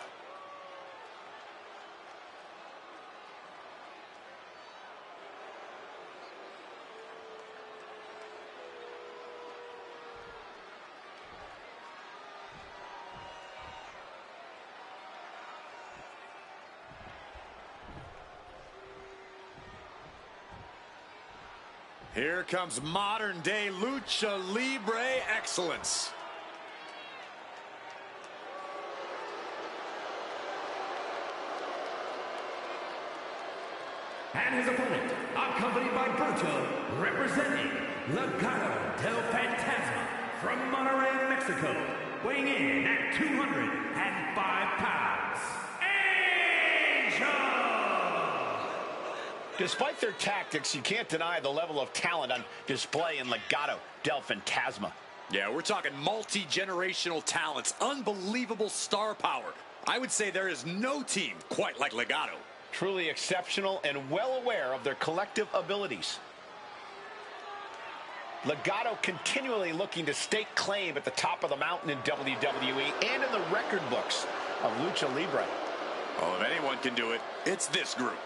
Here comes modern-day Lucha Libre excellence. And his opponent, accompanied by Berto, representing Legado del Fantasma from Monterrey, Mexico, weighing in at 205 pounds, Angel! Despite their tactics, you can't deny the level of talent on display in Legado del Fantasma. Yeah, we're talking multi-generational talents, unbelievable star power. I would say there is no team quite like Legado. Truly exceptional and well aware of their collective abilities. Legado continually looking to stake claim at the top of the mountain in WWE and in the record books of Lucha Libre. Oh, if anyone can do it, it's this group.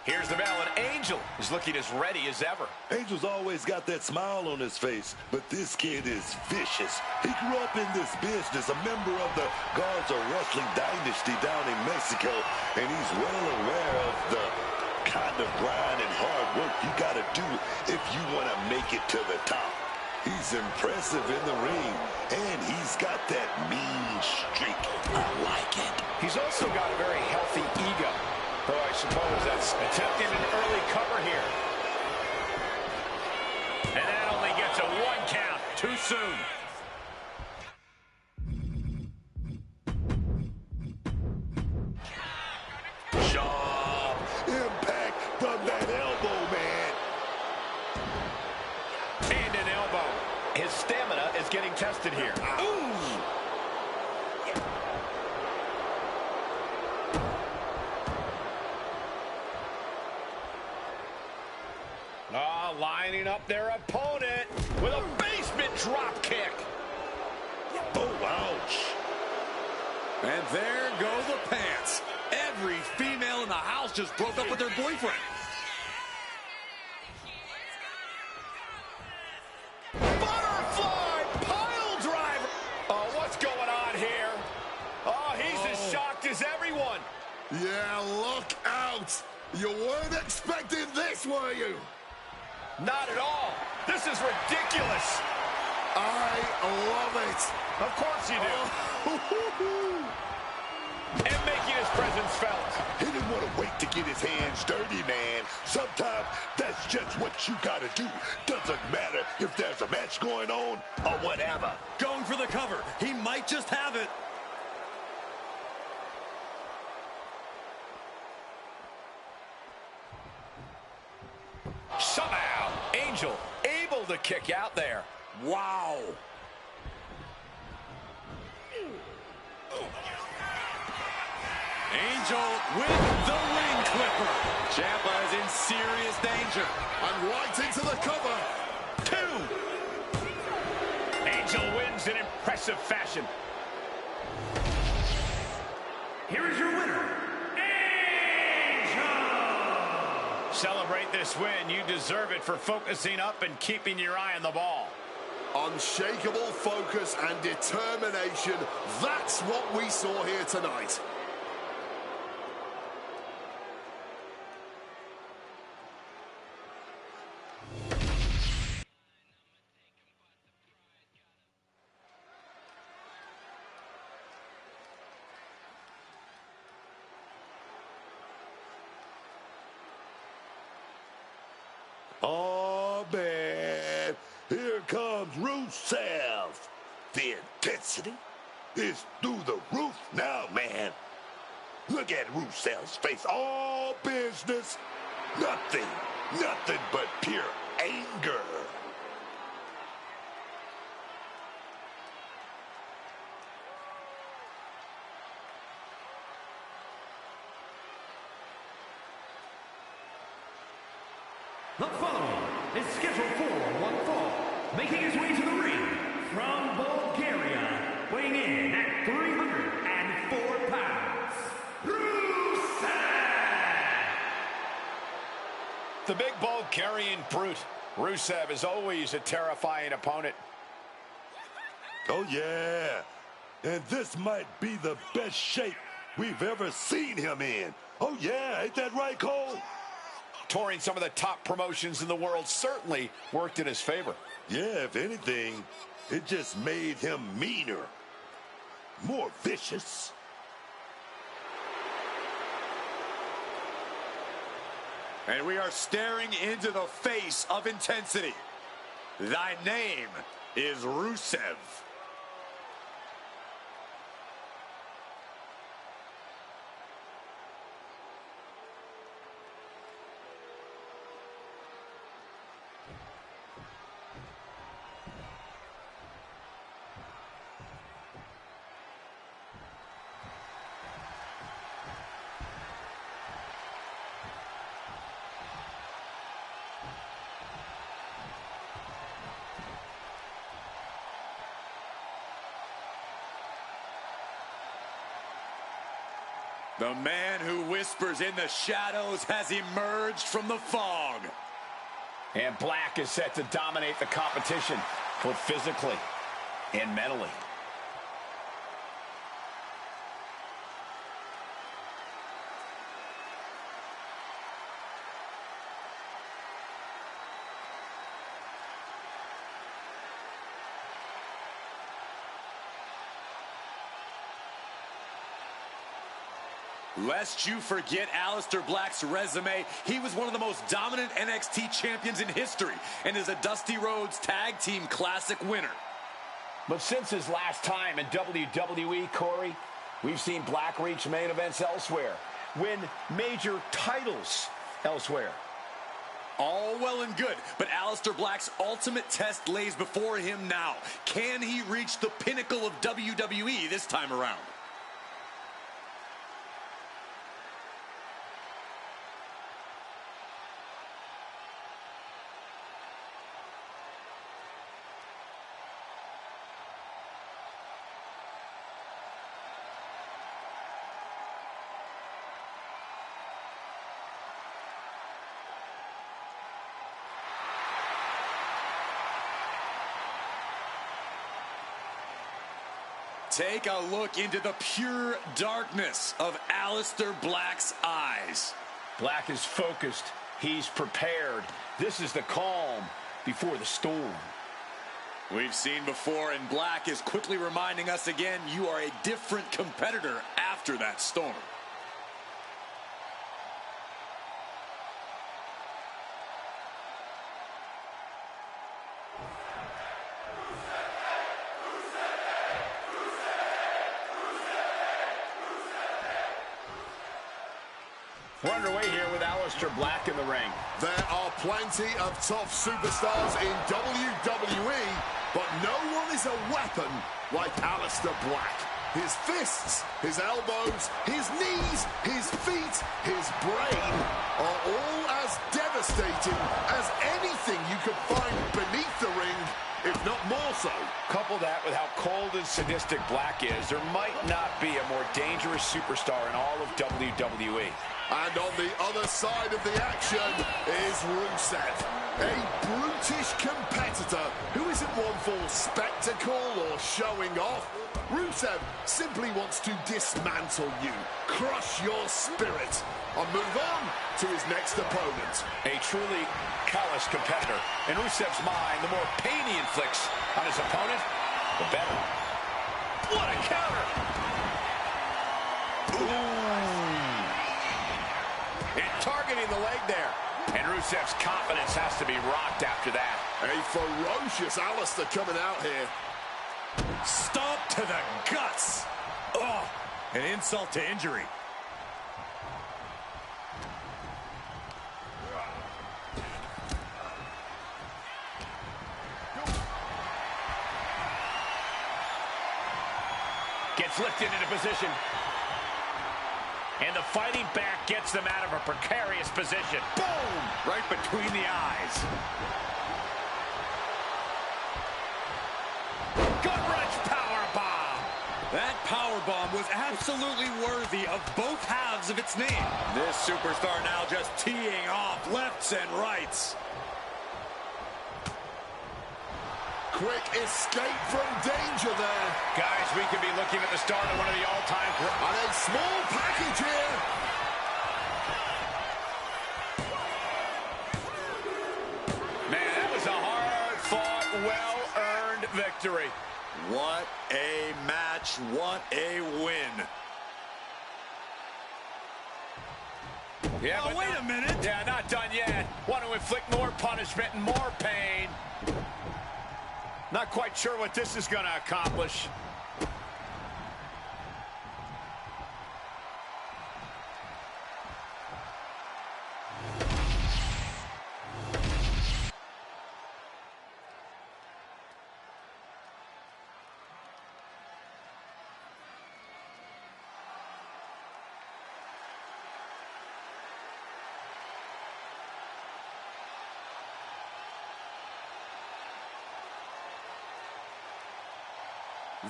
Here's the bell, and Angel is looking as ready as ever. Angel's always got that smile on his face, but this kid is vicious. He grew up in this business, a member of the Garza Wrestling Dynasty down in Mexico, and he's well aware of the kind of grind and hard work you got to do if you want to make it to the top. He's impressive in the ring, and he's got that mean streak. I like it. He's also got a very healthy ego. Though I suppose that's attempting an early cover here. And that only gets a 1 count. Too soon. Shawn And an elbow. His stamina is getting tested here. Ooh! Oh, lining up their opponent with a basement drop kick. Oh, ouch. And there go the pants. Every female in the house just broke up with their boyfriend. Butterfly pile driver. Oh, what's going on here? Oh, he's as shocked as everyone. Yeah, look out. You weren't expecting this, were you? Not at all. This is ridiculous. I love it. Of course you do. And making his presence felt. He didn't want to wait to get his hands dirty, man. Sometimes that's just what you got to do. Doesn't matter if there's a match going on or whatever. Going for the cover. He might just have it. Somehow, Angel able to kick out there. Wow. Angel with the ring clipper. Ciampa is in serious danger. And right into the cover. 2. Angel wins in impressive fashion. Here is your winner, Angel! Celebrate this win. You deserve it for focusing up and keeping your eye on the ball. Unshakable focus and determination. That's what we saw here tonight. Oh, man. Here comes Rusev. The intensity is through the roof now, man. Look at Rusev's face. All business. Nothing but pure anger. The following is scheduled for one fall, making his way to the ring from Bulgaria, weighing in at 304 pounds, Rusev! The big Bulgarian brute. Rusev is always a terrifying opponent. Oh, yeah. And this might be the best shape we've ever seen him in. Oh, yeah. Ain't that right, Cole? Touring some of the top promotions in the world certainly worked in his favor. Yeah, if anything, it just made him meaner, more vicious. And we are staring into the face of intensity. Thy name is Rusev. The man who whispers in the shadows has emerged from the fog. And Black is set to dominate the competition, both physically and mentally. Lest you forget Aleister Black's resume, he was one of the most dominant NXT champions in history and is a Dusty Rhodes Tag Team Classic winner. But since his last time in WWE, Corey, we've seen Black reach main events elsewhere, win major titles elsewhere. All well and good, but Aleister Black's ultimate test lays before him now. Can he reach the pinnacle of WWE this time around? Take a look into the pure darkness of Aleister Black's eyes. Black is focused. He's prepared. This is the calm before the storm. We've seen before, and Black is quickly reminding us again, you are a different competitor after that storm. We're underway here with Aleister Black in the ring. There are plenty of tough superstars in WWE, but no one is a weapon like Aleister Black. His fists, his elbows, his knees, his feet, his brain are all as devastating as anything you could find beneath the ring, if not more so. Couple that with how cold and sadistic Black is, there might not be a more dangerous superstar in all of WWE. And on the other side of the action is Rusev, a brutish competitor who isn't one for spectacle or showing off. Rusev simply wants to dismantle you, crush your spirit, and move on to his next opponent. A truly callous competitor. In Rusev's mind, the more pain he inflicts on his opponent, the better. What a counter! Ooh. And targeting the leg there. And Rusev's confidence has to be rocked after that. A ferocious Aleister coming out here. Stomp to the guts. Oh, an insult to injury. Gets lifted into position. And the fighting back gets them out of a precarious position. Boom! Right between the eyes. Gut-wrench powerbomb. That powerbomb was absolutely worthy of both halves of its name. This superstar now just teeing off lefts and rights. Quick escape from danger there. Guys, we could be looking at the start of one of the all-time... And a small package here. Man, that was a hard-fought, well-earned victory. What a match, what a win. Yeah, oh, wait a minute. Yeah, not done yet. Want to inflict more punishment and more pain. Not quite sure what this is going to accomplish.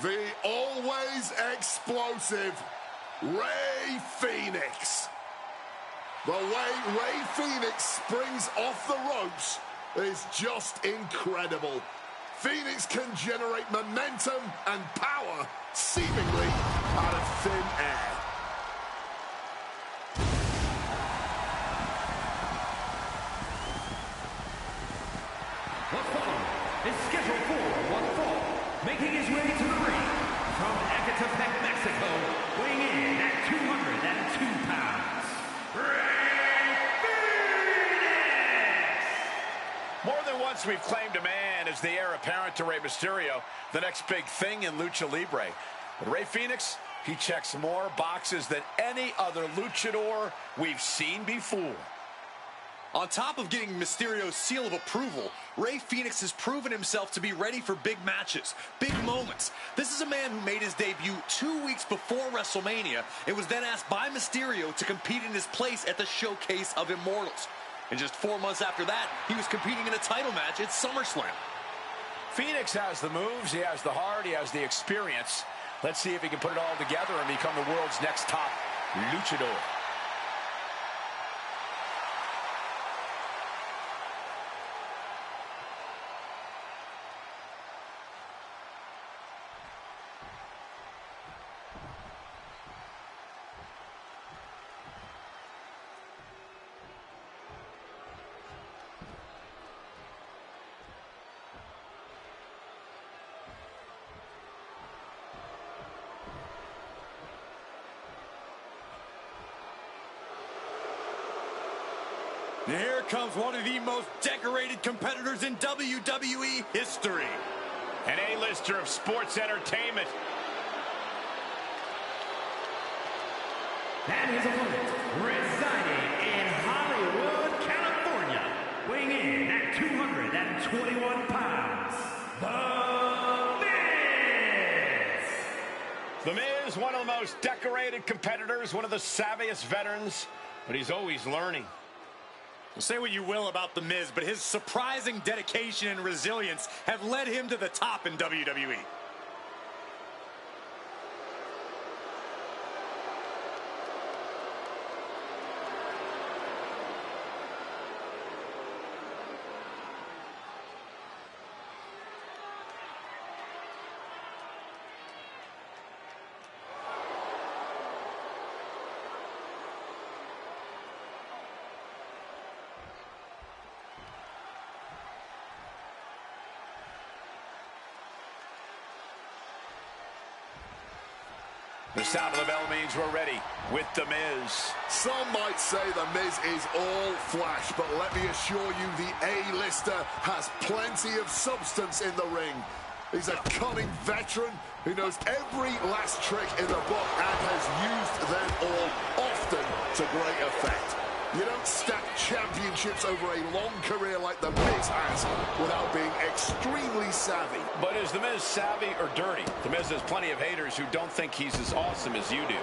The always explosive Rey Fenix. The way Rey Fenix springs off the ropes is just incredible. Fenix can generate momentum and power seemingly out of thin air. The following is scheduled for one fall, making his way to the ring from Ecatepec, Mexico, weighing in at 202 pounds, Rey Fenix! More than once we've claimed a man as the heir apparent to Rey Mysterio, the next big thing in Lucha Libre. But Rey Fenix, he checks more boxes than any other luchador we've seen before. On top of getting Mysterio's seal of approval, Rey Fénix has proven himself to be ready for big matches, big moments. This is a man who made his debut 2 weeks before WrestleMania and was then asked by Mysterio to compete in his place at the Showcase of Immortals. And just 4 months after that, he was competing in a title match at SummerSlam. Fénix has the moves, he has the heart, he has the experience. Let's see if he can put it all together and become the world's next top luchador. And here comes one of the most decorated competitors in WWE history. An A-lister of sports entertainment. And his opponent, residing in Hollywood, California, weighing in at 221 pounds, The Miz! The Miz, one of the most decorated competitors, one of the savviest veterans, but he's always learning. Say what you will about The Miz, but his surprising dedication and resilience have led him to the top in WWE. The sound of the bell means we're ready with The Miz. Some might say The Miz is all flash, but let me assure you the A-lister has plenty of substance in the ring. He's a cunning veteran who knows every last trick in the book and has used them all often to great effect. You don't stack championships over a long career like The Miz has without being extremely savvy. But is The Miz savvy or dirty? The Miz has plenty of haters who don't think he's as awesome as you do.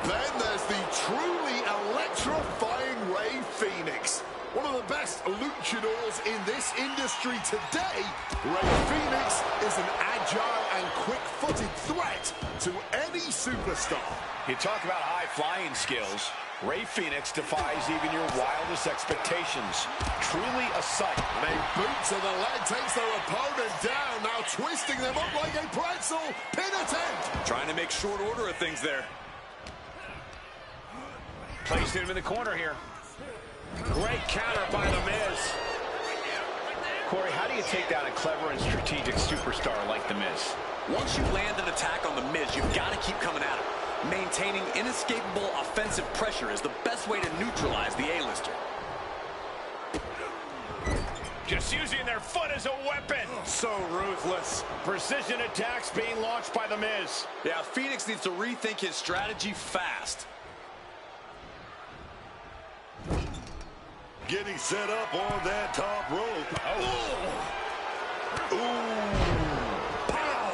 Then there's the truly electrifying Rey Fénix. One of the best luchadors in this industry today, Rey Fénix is an agile and quick-footed threat to any superstar. You talk about high-flying skills. Rey Fénix defies even your wildest expectations. Truly a sight. And a boot to the leg takes their opponent down, now twisting them up like a pretzel. Pin attempt. Trying to make short order of things there. Placed him in the corner here. Great counter by The Miz. Corey, how do you take down a clever and strategic superstar like The Miz? Once you land an attack on The Miz, you've got to keep coming at him. Maintaining inescapable offensive pressure is the best way to neutralize the A-lister. Just using their foot as a weapon. So ruthless. Precision attacks being launched by The Miz. Yeah, Fénix needs to rethink his strategy fast. Getting set up on that top rope. Oh. Ooh. Pow.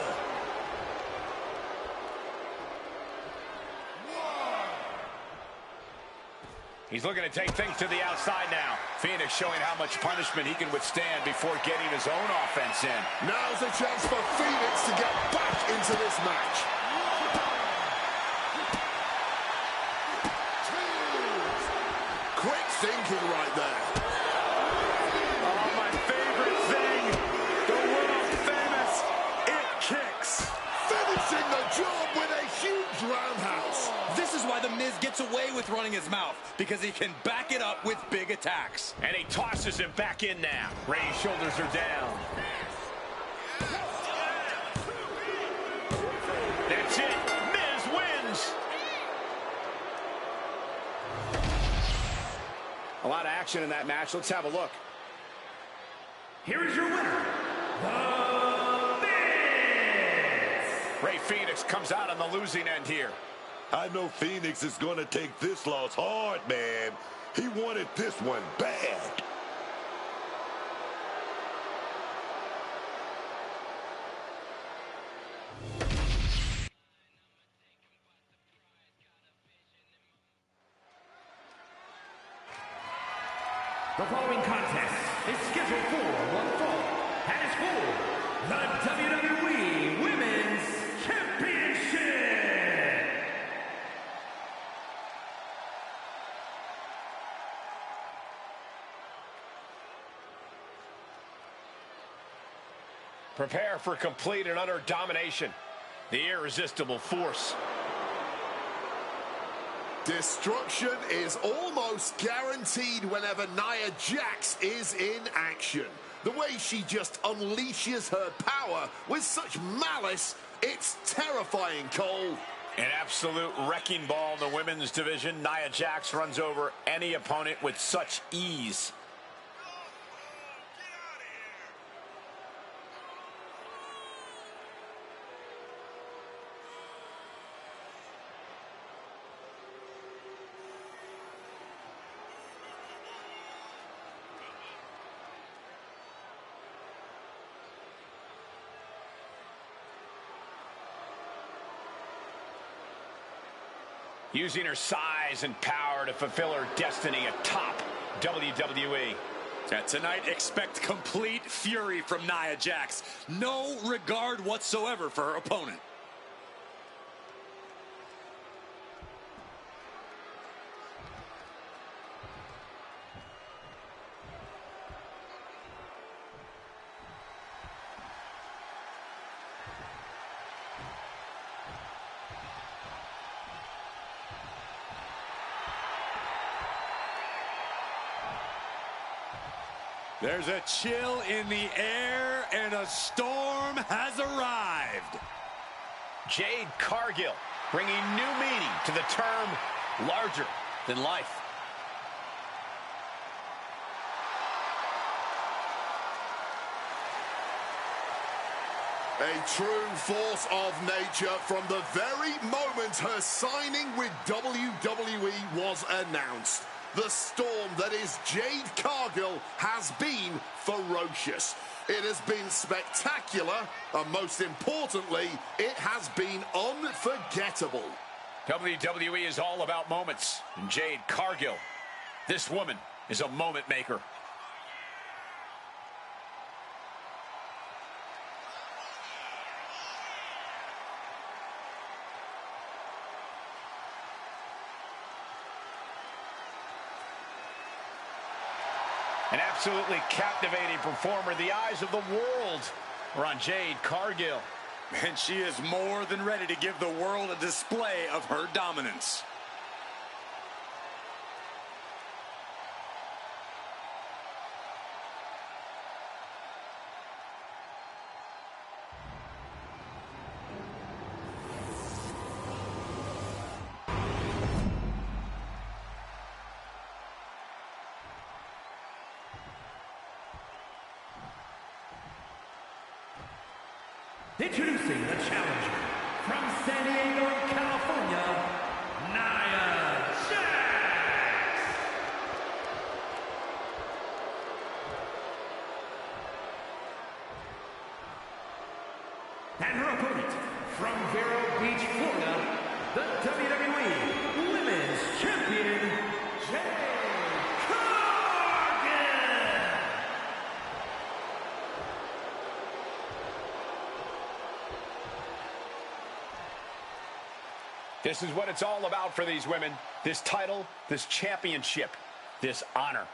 He's looking to take things to the outside now. Fénix showing how much punishment he can withstand before getting his own offense in. Now's a chance for Fénix to get back into this match. Quick thinking right there. Oh, my favorite thing, the world famous It Kicks. Finishing the job with a huge roundhouse. This is why The Miz gets away with running his mouth, because he can back it up with big attacks. And he tosses him back in now. Rey's shoulders are down. That's it. Miz wins. A lot of action in that match. Let's have a look. Here is your winner, The Miz! Rey Fénix comes out on the losing end here. I know Fénix is going to take this loss hard, man. He wanted this one bad. The following contest is scheduled for one fall and is for the WWE Women's Championship. Prepare for complete and utter domination. The irresistible force. Destruction is almost guaranteed whenever Nia Jax is in action. The way she just unleashes her power with such malice, it's terrifying, Cole. An absolute wrecking ball in the women's division. Nia Jax runs over any opponent with such ease. Using her size and power to fulfill her destiny atop WWE. Tonight, expect complete fury from Nia Jax. No regard whatsoever for her opponent. There's a chill in the air, and a storm has arrived. Jade Cargill bringing new meaning to the term larger than life. A true force of nature from the very moment her signing with WWE was announced. The storm that is Jade Cargill has been ferocious. It has been spectacular, and most importantly, it has been unforgettable. WWE is all about moments, and Jade Cargill, this woman is a moment maker. An absolutely captivating performer. The eyes of the world are on Jade Cargill. And she is more than ready to give the world a display of her dominance. Introducing the challenger from San Diego, California, Nia Jax. And her opponent from Vero Beach, Florida, the WWE Women's Champion, Jade Cargill. This is what it's all about for these women. This title, this championship, this honor.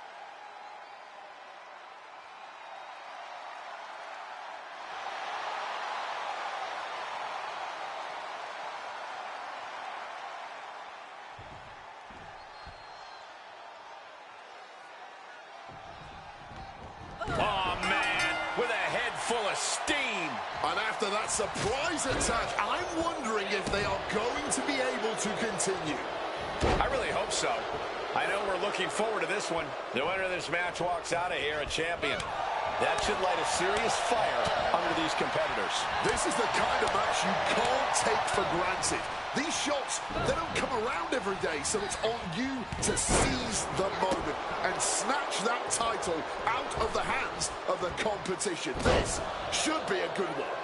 Oh, man, with a head full of steam. And after that surprise attack, I'm wondering if they are going to be able to continue. I really hope so. I know we're looking forward to this one. The winner of this match walks out of here a champion. That should light a serious fire under these competitors. This is the kind of match you can't take for granted. These shots, they don't come around every day, so it's on you to seize the moment and snatch that title out of the hands of the competition. This should be a good one.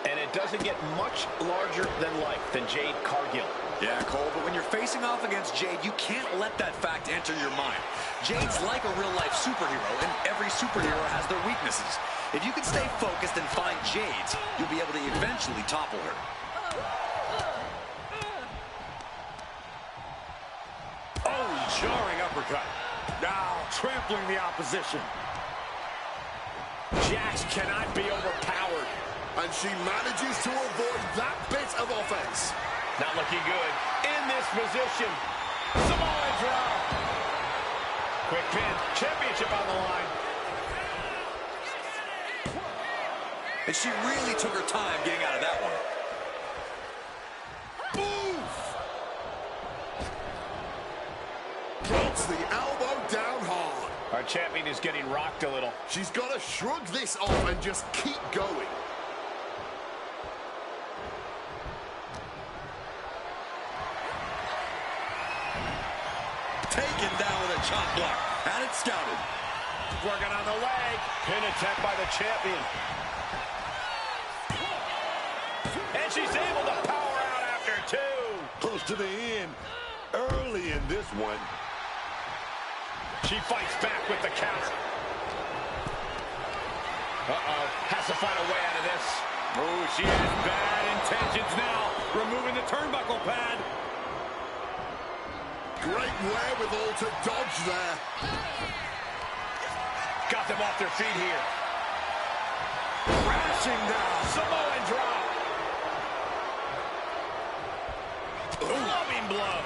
And it doesn't get much larger than life than Jade Cargill. Yeah, Cole, but when you're facing off against Jade, you can't let that fact enter your mind. Jade's like a real-life superhero, and every superhero has their weaknesses. If you can stay focused and find Jade's, you'll be able to eventually topple her. Oh, jarring uppercut. Now trampling the opposition. Jax cannot be overpowered. And she manages to avoid that bit of offense. Not looking good in this position. Samoa drop. Quick pin. Championship on the line. And she really took her time getting out of that one. Move! Drops the elbow down hard. Our champion is getting rocked a little. She's got to shrug this off and just keep going. Taken down with a chop block. Had it scouted. Working on the leg. Pin attempt by the champion. And she's able to power out after two. Close to the end. Early in this one. She fights back with the counter. Has to find a way out of this. Oh, she has bad intentions now. Removing the turnbuckle pad. Great wherewithal to dodge there. Got them off their feet here. Crashing down. Samoan drop. Clubbing blow.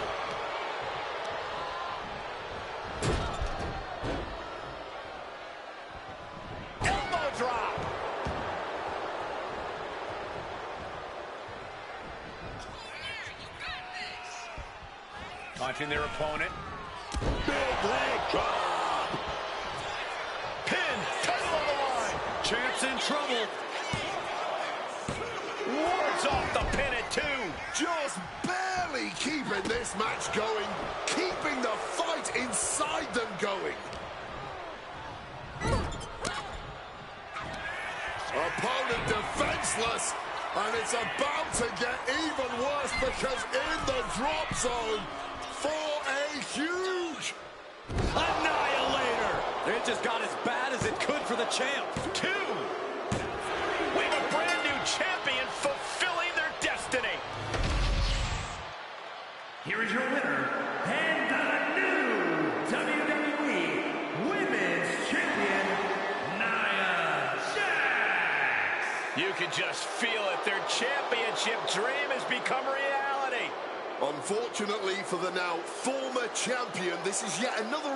Elbow drop. Taunting their opponent. Big leg drop. Pin. Title on the line. Champ's in trouble. Wards off the pin at two. Just barely keeping this match going. Keeping the fight inside them going. Opponent defenseless. And it's about to get even worse because in the drop zone for a huge Annihilator. It just got as bad as it could for the champ. Two. We have a brand new champion fulfilling their destiny. Here is your winner, and the new WWE Women's Champion, Nia Jax. You can just feel it. Their championship dream has become reality. Unfortunately for the now former champion, this is yet another